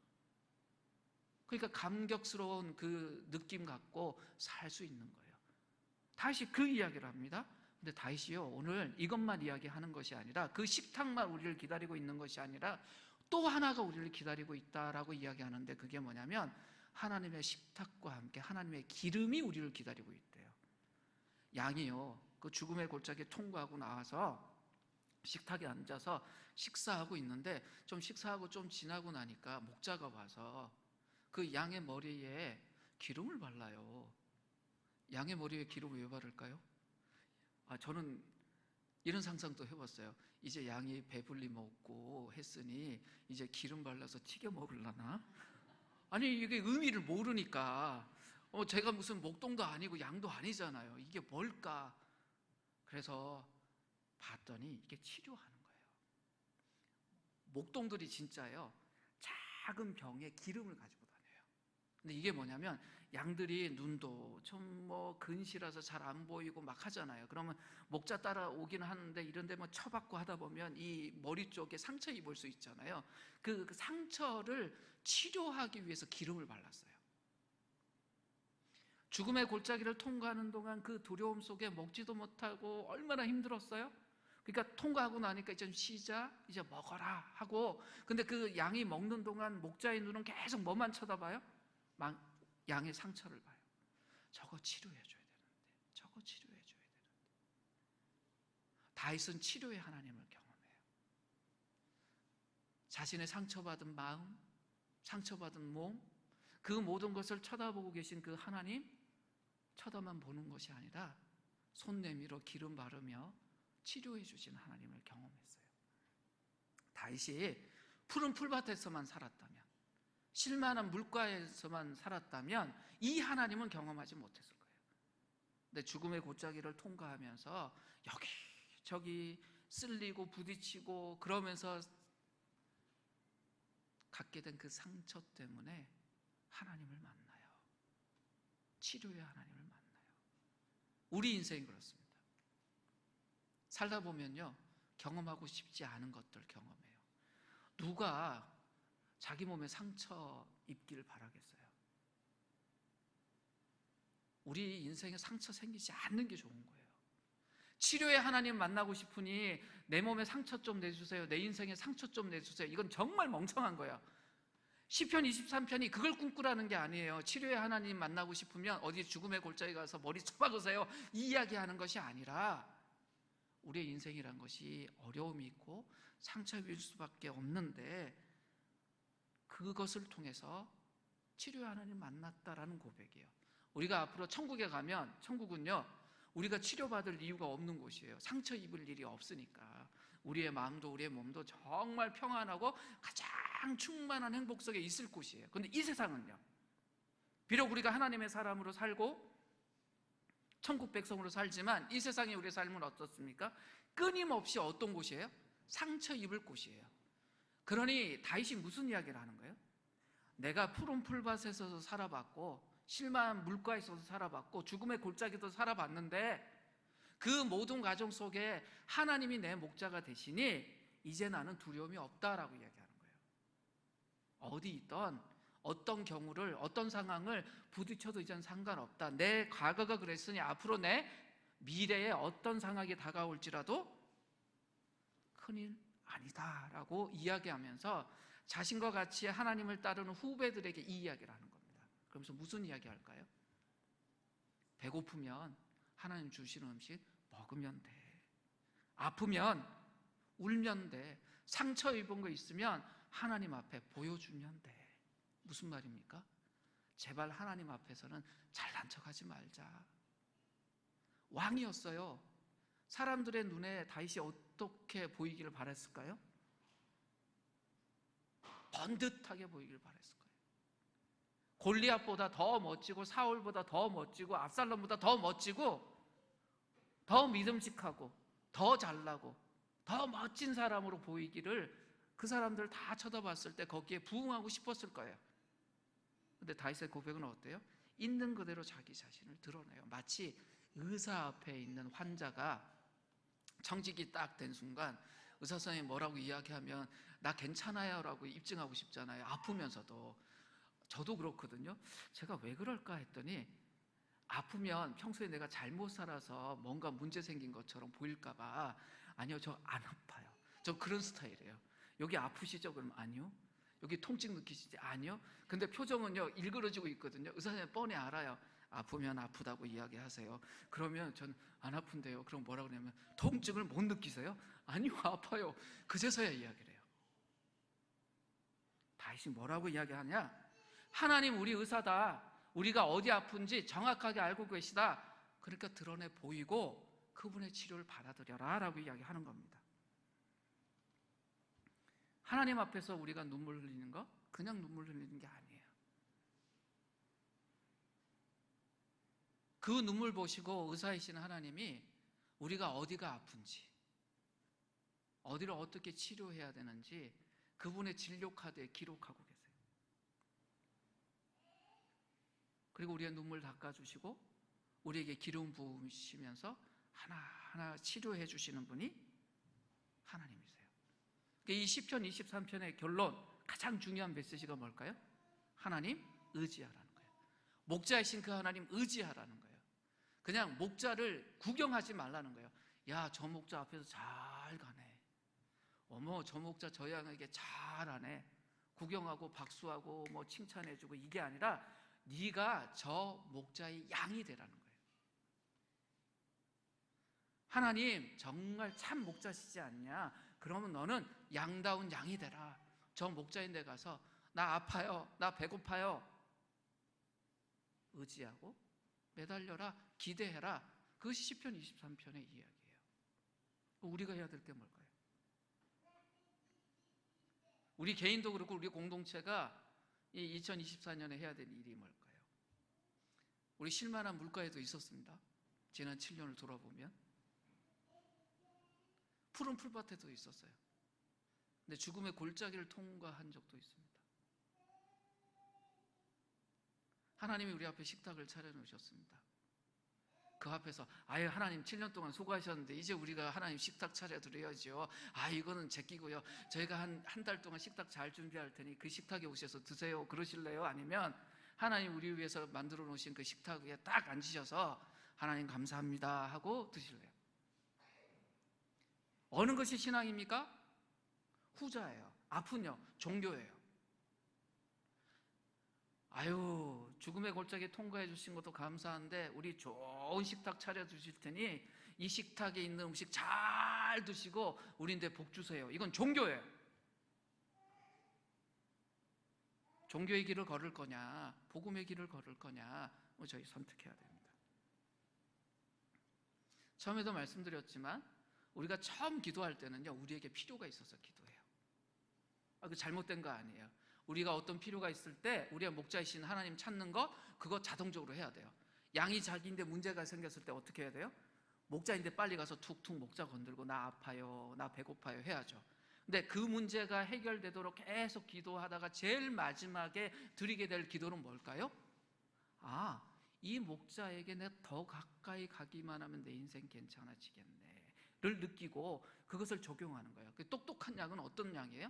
그러니까 감격스러운 그 느낌 갖고 살 수 있는 거예요. 다시 그 이야기를 합니다. 근데 다윗이요, 오늘 이것만 이야기하는 것이 아니라 그 식탁만 우리를 기다리고 있는 것이 아니라 또 하나가 우리를 기다리고 있다라고 이야기하는데 그게 뭐냐면 하나님의 식탁과 함께 하나님의 기름이 우리를 기다리고 있대요. 양이요, 그 죽음의 골짜기 통과하고 나와서 식탁에 앉아서 식사하고 있는데 좀 식사하고 좀 지나고 나니까 목자가 와서 그 양의 머리에 기름을 발라요. 양의 머리에 기름을 왜 바를까요? 저는 이런 상상도 해봤어요. 이제 양이 배불리 먹고 했으니 이제 기름 발라서 튀겨 먹으려나? 아니 이게 의미를 모르니까 제가 무슨 목동도 아니고 양도 아니잖아요. 이게 뭘까? 그래서 봤더니 이게 치료하는 거예요. 목동들이 진짜요, 작은 병에 기름을 가지고 다녀요. 근데 이게 뭐냐면 양들이 눈도 좀 근시라서 잘 안 보이고 막 하잖아요. 그러면 목자 따라오긴 하는데 이런 데 쳐박고 하다 보면 이 머리 쪽에 상처 입을 수 있잖아요. 그 상처를 치료하기 위해서 기름을 발랐어요. 죽음의 골짜기를 통과하는 동안 그 두려움 속에 먹지도 못하고 얼마나 힘들었어요? 그러니까 통과하고 나니까 이제 쉬자, 이제 먹어라 하고, 근데 그 양이 먹는 동안 목자의 눈은 계속 뭐만 쳐다봐요? 양의 상처를 봐요. 저거 치료해줘야 되는데, 저거 치료해줘야 되는데. 다윗은 치료의 하나님을 경험해요. 자신의 상처받은 마음, 상처받은 몸, 그 모든 것을 쳐다보고 계신 그 하나님, 쳐다만 보는 것이 아니라 손 내밀어 기름 바르며 치료해 주신 하나님을 경험했어요. 다윗이 푸른 풀밭에서만 살았다면, 실만한 물가에서만 살았다면 이 하나님은 경험하지 못했을 거예요. 근데 죽음의 골짜기를 통과하면서 여기저기 쓸리고 부딪히고 그러면서 갖게 된 그 상처 때문에 하나님을 만나요. 치료의 하나님을 만나요. 우리 인생이 그렇습니다. 살다 보면요, 경험하고 싶지 않은 것들 경험해요. 누가 자기 몸에 상처 입기를 바라겠어요? 우리 인생에 상처 생기지 않는 게 좋은 거예요. 치료의 하나님 만나고 싶으니 내 몸에 상처 좀 내주세요, 내 인생에 상처 좀 내주세요, 이건 정말 멍청한 거야. 시편 23편이 그걸 꿈꾸라는 게 아니에요. 치료의 하나님 만나고 싶으면 어디 죽음의 골짜기 가서 머리 쳐박으세요, 이 이야기하는 것이 아니라, 우리의 인생이란 것이 어려움이 있고 상처일 수밖에 없는데 그것을 통해서 치료의 하나님 만났다라는 고백이에요. 우리가 앞으로 천국에 가면, 천국은요, 우리가 치료받을 이유가 없는 곳이에요. 상처 입을 일이 없으니까. 우리의 마음도 우리의 몸도 정말 평안하고 가장 충만한 행복 속에 있을 곳이에요. 그런데 이 세상은요, 비록 우리가 하나님의 사람으로 살고 천국 백성으로 살지만 이 세상의 우리의 삶은 어떻습니까? 끊임없이 어떤 곳이에요? 상처 입을 곳이에요. 그러니 다윗이 무슨 이야기를 하는 거예요? 내가 푸른 풀밭에서도 살아봤고 실만한 물가에서도 살아봤고 죽음의 골짜기도 살아봤는데 그 모든 과정 속에 하나님이 내 목자가 되시니 이제 나는 두려움이 없다라고 이야기하는 거예요. 어디 있던 어떤 경우를, 어떤 상황을 부딪혀도 이제는 상관없다. 내 과거가 그랬으니 앞으로 내 미래에 어떤 상황이 다가올지라도 큰일 아니다라고 이야기하면서 자신과 같이 하나님을 따르는 후배들에게 이 이야기를 하는 겁니다. 그러면서 무슨 이야기 할까요? 배고프면 하나님 주시는 음식 먹으면 돼. 아프면 울면 돼. 상처 입은 거 있으면 하나님 앞에 보여주면 돼. 무슨 말입니까? 제발 하나님 앞에서는 잘난 척하지 말자. 왕이었어요. 사람들의 눈에 다윗이 어떻게 보이기를 바랬을까요? 번듯하게 보이기를 바랬을 거예요. 골리앗보다 더 멋지고 사울보다 더 멋지고 압살롬보다 더 멋지고 더 믿음직하고 더 잘나고 더 멋진 사람으로 보이기를 그 사람들 다 쳐다봤을 때 거기에 부응하고 싶었을 거예요. 근데 다윗의 고백은 어때요? 있는 그대로 자기 자신을 드러내요. 마치 의사 앞에 있는 환자가 청직이 딱 된 순간 의사 선생님이 뭐라고 이야기하면 나 괜찮아요 라고 입증하고 싶잖아요. 아프면서도. 저도 그렇거든요. 제가 왜 그럴까 했더니 아프면 평소에 내가 잘못 살아서 뭔가 문제 생긴 것처럼 보일까 봐, 아니요, 저 안 아파요. 저 그런 스타일이에요. 여기 아프시죠? 그럼 아니요. 여기 통증 느끼시지? 아니요. 근데 표정은요 일그러지고 있거든요. 의사 선생님 뻔히 알아요. 아프면 아프다고 이야기하세요. 그러면 전 안 아픈데요. 그럼 뭐라고 그러냐면 통증을 못 느끼세요? 아니요, 아파요. 그제서야 이야기를 해요. 다윗이 뭐라고 이야기하냐? 하나님 우리 의사다. 우리가 어디 아픈지 정확하게 알고 계시다. 그러니까 드러내 보이고 그분의 치료를 받아들여라 라고 이야기하는 겁니다. 하나님 앞에서 우리가 눈물 흘리는 거 그냥 눈물 흘리는 게 아니에요. 그 눈물 보시고 의사이신 하나님이 우리가 어디가 아픈지, 어디를 어떻게 치료해야 되는지 그분의 진료 카드에 기록하고 계세요. 그리고 우리의 눈물 닦아주시고 우리에게 기름 부으시면서 하나하나 치료해 주시는 분이 하나님이세요. 이 시편 23편의 결론, 가장 중요한 메시지가 뭘까요? 하나님 의지하라는 거예요. 목자이신 그 하나님 의지하라는 거예요. 그냥 목자를 구경하지 말라는 거예요. 야, 저 목자 앞에서 잘 가네. 어머, 저 목자 저 양에게 잘하네. 구경하고 박수하고 뭐 칭찬해주고 이게 아니라 네가 저 목자의 양이 되라는 거예요. 하나님 정말 참 목자시지 않냐? 그러면 너는 양다운 양이 되라. 저 목자인 데 가서 나 아파요, 나 배고파요, 의지하고 매달려라, 기대해라. 그것이 시편 23편의 이야기예요. 우리가 해야 될 게 뭘까요? 우리 개인도 그렇고 우리 공동체가 이 2024년에 해야 될 일이 뭘까요? 우리 실만한 물가에도 있었습니다. 지난 7년을 돌아보면 푸른 풀밭에도 있었어요. 근데 죽음의 골짜기를 통과한 적도 있습니다. 하나님이 우리 앞에 식탁을 차려놓으셨습니다. 그 앞에서 아유 하나님 7년 동안 수고하셨는데 이제 우리가 하나님 식탁 차려드려야죠. 아 이거는 제끼고요. 저희가 한 달 동안 식탁 잘 준비할 테니 그 식탁에 오셔서 드세요. 그러실래요? 아니면 하나님 우리 위해서 만들어 놓으신 그 식탁 위에 딱 앉으셔서 하나님 감사합니다 하고 드실래요? 어느 것이 신앙입니까? 후자예요. 앞은요 종교예요. 아유 죽음의 골짜기 통과해 주신 것도 감사한데 우리 좋은 식탁 차려주실 테니 이 식탁에 있는 음식 잘 드시고 우리한테 복 주세요. 이건 종교예요. 종교의 길을 걸을 거냐 복음의 길을 걸을 거냐 저희 선택해야 됩니다. 처음에도 말씀드렸지만 우리가 처음 기도할 때는요 우리에게 필요가 있어서 기도해요. 그 잘못된 거 아니에요. 우리가 어떤 필요가 있을 때 우리의 목자이신 하나님 찾는 거 그거 자동적으로 해야 돼요. 양이 자기인데 문제가 생겼을 때 어떻게 해야 돼요? 목자인데 빨리 가서 툭툭 목자 건들고 나 아파요 나 배고파요 해야죠. 근데 그 문제가 해결되도록 계속 기도하다가 제일 마지막에 드리게 될 기도는 뭘까요? 아, 이 목자에게 내가 더 가까이 가기만 하면 내 인생 괜찮아지겠네 를 느끼고 그것을 적용하는 거예요. 똑똑한 양은 어떤 양이에요?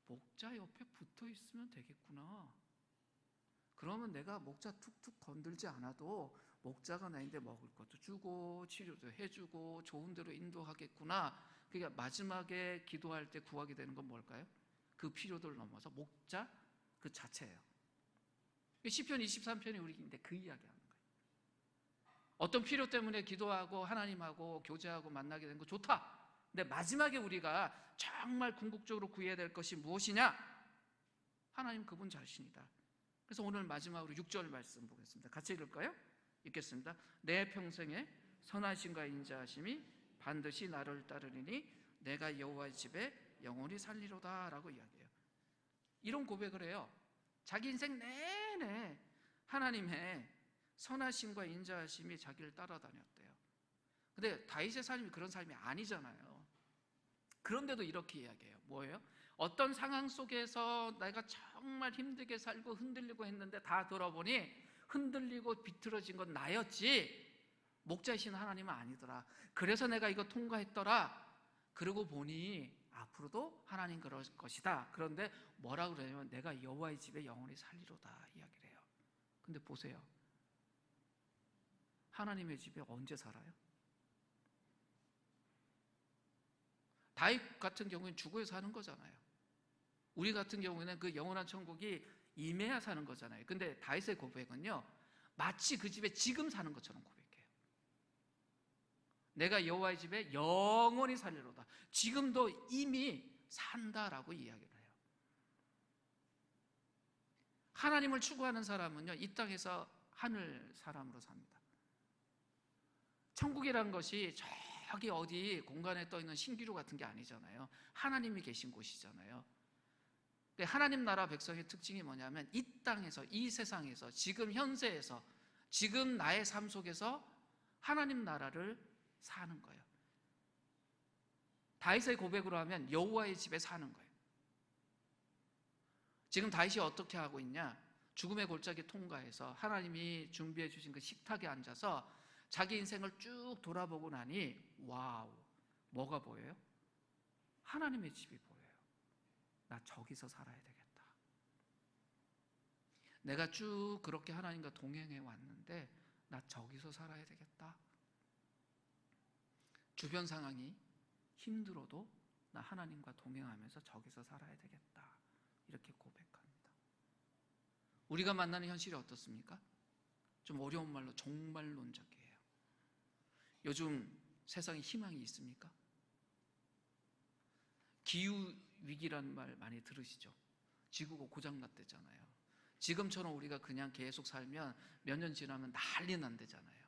목자 옆에 붙어 있으면 되겠구나. 그러면 내가 목자 툭툭 건들지 않아도 목자가 나인데 먹을 것도 주고 치료도 해주고 좋은 데로 인도하겠구나. 그러니까 마지막에 기도할 때 구하게 되는 건 뭘까요? 그 필요들을 넘어서 목자 그 자체예요. 시편 23편이 우리인데 그 이야기하는 거예요. 어떤 필요 때문에 기도하고 하나님하고 교제하고 만나게 된 거 좋다. 근데 마지막에 우리가 정말 궁극적으로 구해야 될 것이 무엇이냐? 하나님 그분 자신이다. 그래서 오늘 마지막으로 6절 말씀 보겠습니다. 같이 읽을까요? 읽겠습니다. 내 평생에 선하심과 인자하심이 반드시 나를 따르리니 내가 여호와의 집에 영원히 살리로다 라고 이야기해요. 이런 고백을 해요. 자기 인생 내내 하나님의 선하심과 인자하심이 자기를 따라다녔대요. 근데 다윗의 삶이 그런 삶이 아니잖아요. 그런데도 이렇게 이야기해요. 뭐예요? 어떤 상황 속에서 내가 정말 힘들게 살고 흔들리고 했는데 다 돌아보니 흔들리고 비틀어진 건 나였지 목자이신 하나님은 아니더라. 그래서 내가 이거 통과했더라. 그러고 보니 앞으로도 하나님 그럴 것이다. 그런데 뭐라 그러냐면 내가 여호와의 집에 영원히 살리로다 이야기를 해요. 근데 보세요. 하나님의 집에 언제 살아요? 다윗 같은 경우는 죽어야 사는 거잖아요. 우리 같은 경우에는 그 영원한 천국이 임해야 사는 거잖아요. 근데 다윗의 고백은요 마치 그 집에 지금 사는 것처럼 고백해요. 내가 여호와의 집에 영원히 살리로다. 지금도 이미 산다라고 이야기를 해요. 하나님을 추구하는 사람은요 이 땅에서 하늘 사람으로 삽니다. 천국이란 것이 저기 어디 공간에 떠 있는 신기루 같은 게 아니잖아요. 하나님이 계신 곳이잖아요. 하나님 나라 백성의 특징이 뭐냐면 이 땅에서, 이 세상에서, 지금 현세에서, 지금 나의 삶 속에서 하나님 나라를 사는 거예요. 다윗의 고백으로 하면 여호와의 집에 사는 거예요. 지금 다윗이 어떻게 하고 있냐? 죽음의 골짜기 통과해서 하나님이 준비해 주신 그 식탁에 앉아서 자기 인생을 쭉 돌아보고 나니 와우, 뭐가 보여요? 하나님의 집이 보여요. 나 저기서 살아야 되겠다. 내가 쭉 그렇게 하나님과 동행해 왔는데 나 저기서 살아야 되겠다. 주변 상황이 힘들어도 나 하나님과 동행하면서 저기서 살아야 되겠다. 이렇게 고백합니다. 우리가 만나는 현실이 어떻습니까? 좀 어려운 말로 종말론적이에요. 요즘 세상에 희망이 있습니까? 기후위기라는 말 많이 들으시죠? 지구가 고장났대잖아요. 지금처럼 우리가 그냥 계속 살면 몇 년 지나면 난리 난대잖아요.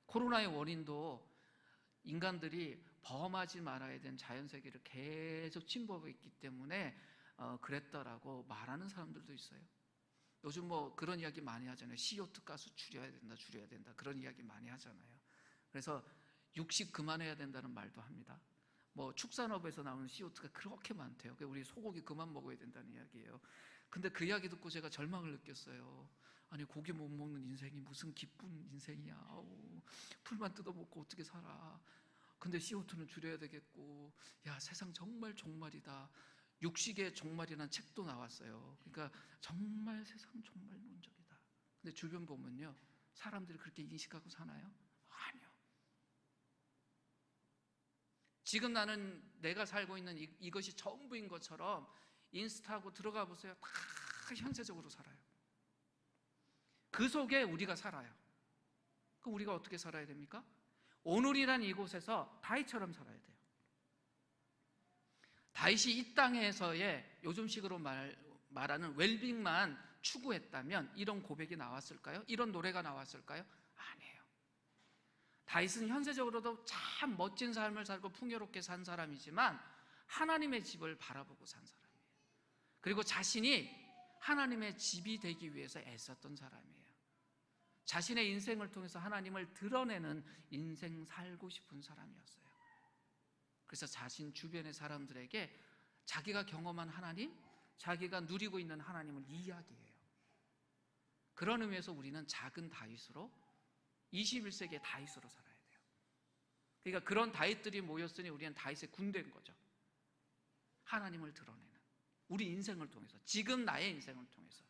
코로나의 원인도 인간들이 범하지 말아야 되는 자연세계를 계속 침범했기 때문에 그랬다라고 말하는 사람들도 있어요. 요즘 뭐 그런 이야기 많이 하잖아요. CO2 가스 줄여야 된다 그런 이야기 많이 하잖아요. 그래서 육식 그만해야 된다는 말도 합니다. 뭐 축산업에서 나오는 CO2가 그렇게 많대요. 우리 소고기 그만 먹어야 된다는 이야기예요. 근데 그 이야기 듣고 제가 절망을 느꼈어요. 아니 고기 못 먹는 인생이 무슨 기쁜 인생이야. 아우, 풀만 뜯어먹고 어떻게 살아. 근데 CO2는 줄여야 되겠고, 야 세상 정말 종말이다. 육식의 종말이라는 책도 나왔어요. 그러니까 정말 세상 종말론적이다. 근데 주변 보면요, 사람들이 그렇게 인식하고 사나요? 아니요. 지금 나는 내가 살고 있는 이것이 전부인 것처럼 인스타하고 들어가 보세요. 다 현세적으로 살아요. 그 속에 우리가 살아요. 그럼 우리가 어떻게 살아야 됩니까? 오늘이란 이곳에서 다윗처럼 살아야 돼요. 다윗이 이 땅에서의 요즘식으로 말하는 웰빙만 추구했다면 이런 고백이 나왔을까요? 이런 노래가 나왔을까요? 아니에요. 다윗은 현세적으로도 참 멋진 삶을 살고 풍요롭게 산 사람이지만 하나님의 집을 바라보고 산 사람이에요. 그리고 자신이 하나님의 집이 되기 위해서 애썼던 사람이에요. 자신의 인생을 통해서 하나님을 드러내는 인생 살고 싶은 사람이었어요. 그래서 자신 주변의 사람들에게 자기가 경험한 하나님, 자기가 누리고 있는 하나님을 이야기해요. 그런 의미에서 우리는 작은 다윗으로 21세기의 다윗으로 살아야 돼요. 그러니까 그런 다윗들이 모였으니 우리는 다윗의 군대인 거죠. 하나님을 드러내는 우리 인생을 통해서, 지금 나의 인생을 통해서.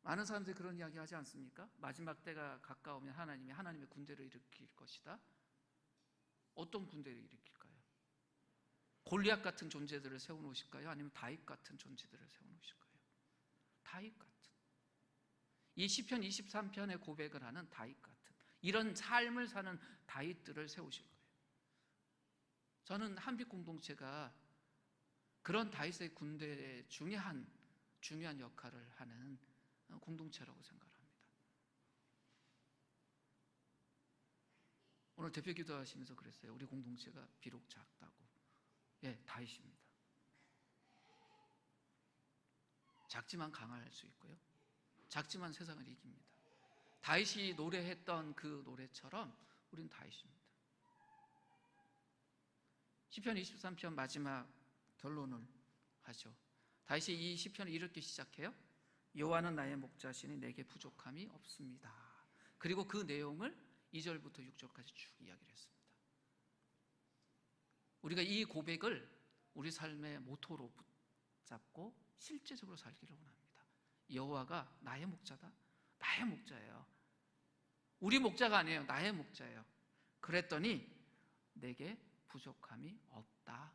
많은 사람들이 그런 이야기 하지 않습니까? 마지막 때가 가까우면 하나님이 하나님의 군대를 일으킬 것이다. 어떤 군대를 일으킬까요? 골리앗 같은 존재들을 세워놓으실까요? 아니면 다윗 같은 존재들을 세워놓으실까요? 다윗 같은. 이 시편 23편의 고백을 하는 다윗 같은, 이런 삶을 사는 다윗들을 세우실 거예요. 저는 한빛 공동체가 그런 다윗의 군대 중에 한 중요한 역할을 하는 공동체라고 생각합니다. 오늘 대표 기도하시면서 그랬어요. 우리 공동체가 비록 작다고. 예, 다윗입니다. 작지만 강할 수 있고요. 작지만 세상을 이깁니다. 다윗이 노래했던 그 노래처럼 우리는 다윗입니다. 시편 23편 마지막 결론을 하죠. 다윗이 이 시편을 이렇게 시작해요. 여호와는 나의 목자시니 내게 부족함이 없습니다. 그리고 그 내용을 2절부터 6절까지 쭉 이야기를 했습니다. 우리가 이 고백을 우리 삶의 모토로 붙잡고 실제적으로 살기를 원합니다. 여호와가 나의 목자다. 나의 목자예요. 우리 목자가 아니에요. 나의 목자예요. 그랬더니 내게 부족함이 없다.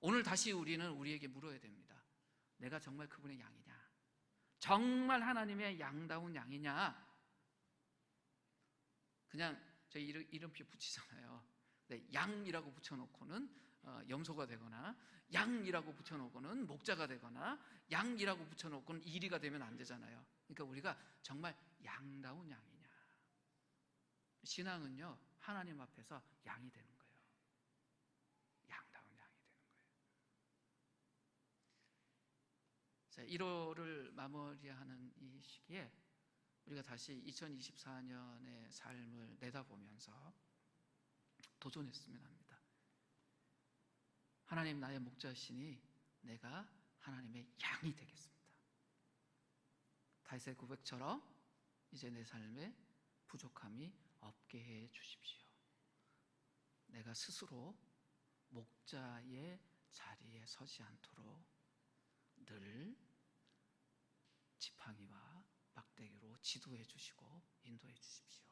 오늘 다시 우리는 우리에게 물어야 됩니다. 내가 정말 그분의 양이냐? 정말 하나님의 양다운 양이냐? 그냥 저희 이름표 붙이잖아요. 네, 양이라고 붙여놓고는 염소가 되거나, 양이라고 붙여놓고는 목자가 되거나, 양이라고 붙여놓고는 이리가 되면 안 되잖아요. 그러니까 우리가 정말 양다운 양이냐? 신앙은요, 하나님 앞에서 양이 되는 거예요. 양다운 양이 되는 거예요. 자, 1월을 마무리하는 이 시기에 우리가 다시 2024년의 삶을 내다보면서 도전했으면 합니다. 하나님 나의 목자시니 내가 하나님의 양이 되겠습니다. 다윗의 고백처럼 이제 내 삶에 부족함이 없게 해 주십시오. 내가 스스로 목자의 자리에 서지 않도록 늘 지팡이와 막대기로 지도해 주시고 인도해 주십시오.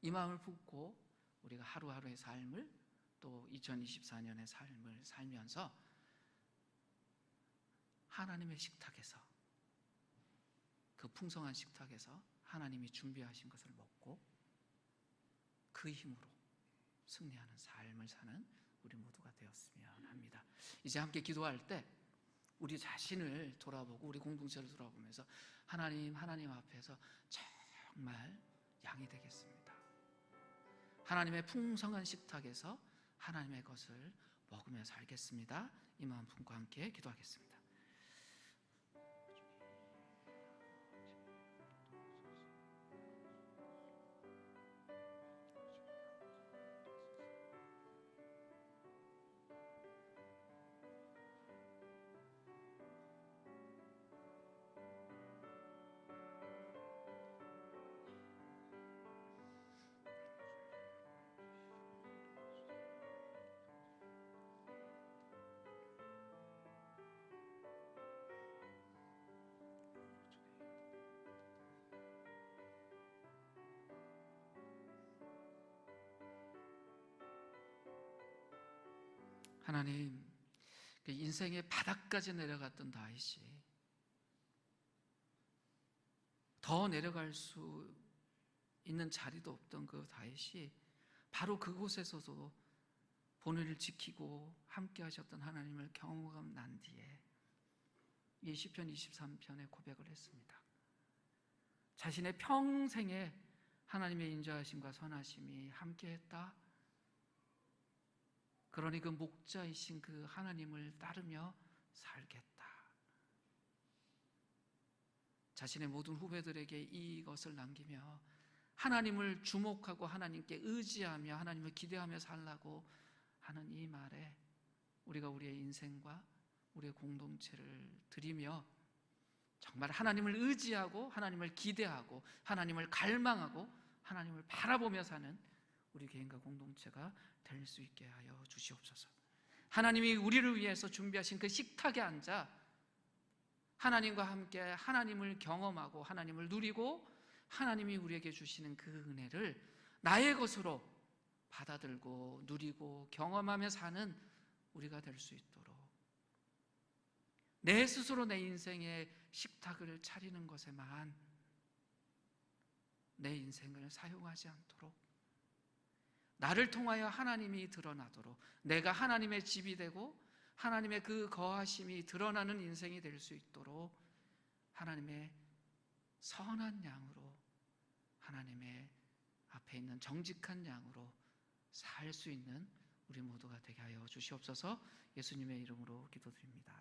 이 마음을 품고 우리가 하루하루의 삶을 또 2024년의 삶을 살면서 하나님의 식탁에서, 그 풍성한 식탁에서 하나님이 준비하신 것을 먹고 그 힘으로 승리하는 삶을 사는 우리 모두가 되었으면 합니다. 이제 함께 기도할 때 우리 자신을 돌아보고 우리 공동체를 돌아보면서 하나님 앞에서 정말 양이 되겠습니다. 하나님의 풍성한 식탁에서 하나님의 것을 먹으며 살겠습니다. 이 마음 품고 함께 기도하겠습니다. 하나님, 그 인생의 바닥까지 내려갔던 다윗이 더 내려갈 수 있는 자리도 없던 그 다윗이 바로 그곳에서도 본의를 지키고 함께 하셨던 하나님을 경험하고 난 뒤에 이 시편 23편에 고백을 했습니다. 자신의 평생에 하나님의 인자하심과 선하심이 함께했다. 그러니 그 목자이신 그 하나님을 따르며 살겠다. 자신의 모든 후배들에게 이것을 남기며 하나님을 주목하고 하나님께 의지하며 하나님을 기대하며 살라고 하는 이 말에 우리가 우리의 인생과 우리의 공동체를 드리며 정말 하나님을 의지하고 하나님을 기대하고 하나님을 갈망하고 하나님을 바라보며 사는 우리 개인과 공동체가 될 수 있게 하여 주시옵소서. 하나님이 우리를 위해서 준비하신 그 식탁에 앉아 하나님과 함께 하나님을 경험하고 하나님을 누리고 하나님이 우리에게 주시는 그 은혜를 나의 것으로 받아들고 누리고 경험하며 사는 우리가 될 수 있도록 내 스스로 내 인생의 식탁을 차리는 것에만 내 인생을 사용하지 않도록 나를 통하여 하나님이 드러나도록 내가 하나님의 집이 되고 하나님의 그 거하심이 드러나는 인생이 될 수 있도록 하나님의 선한 양으로 하나님의 앞에 있는 정직한 양으로 살 수 있는 우리 모두가 되게 하여 주시옵소서. 예수님의 이름으로 기도드립니다.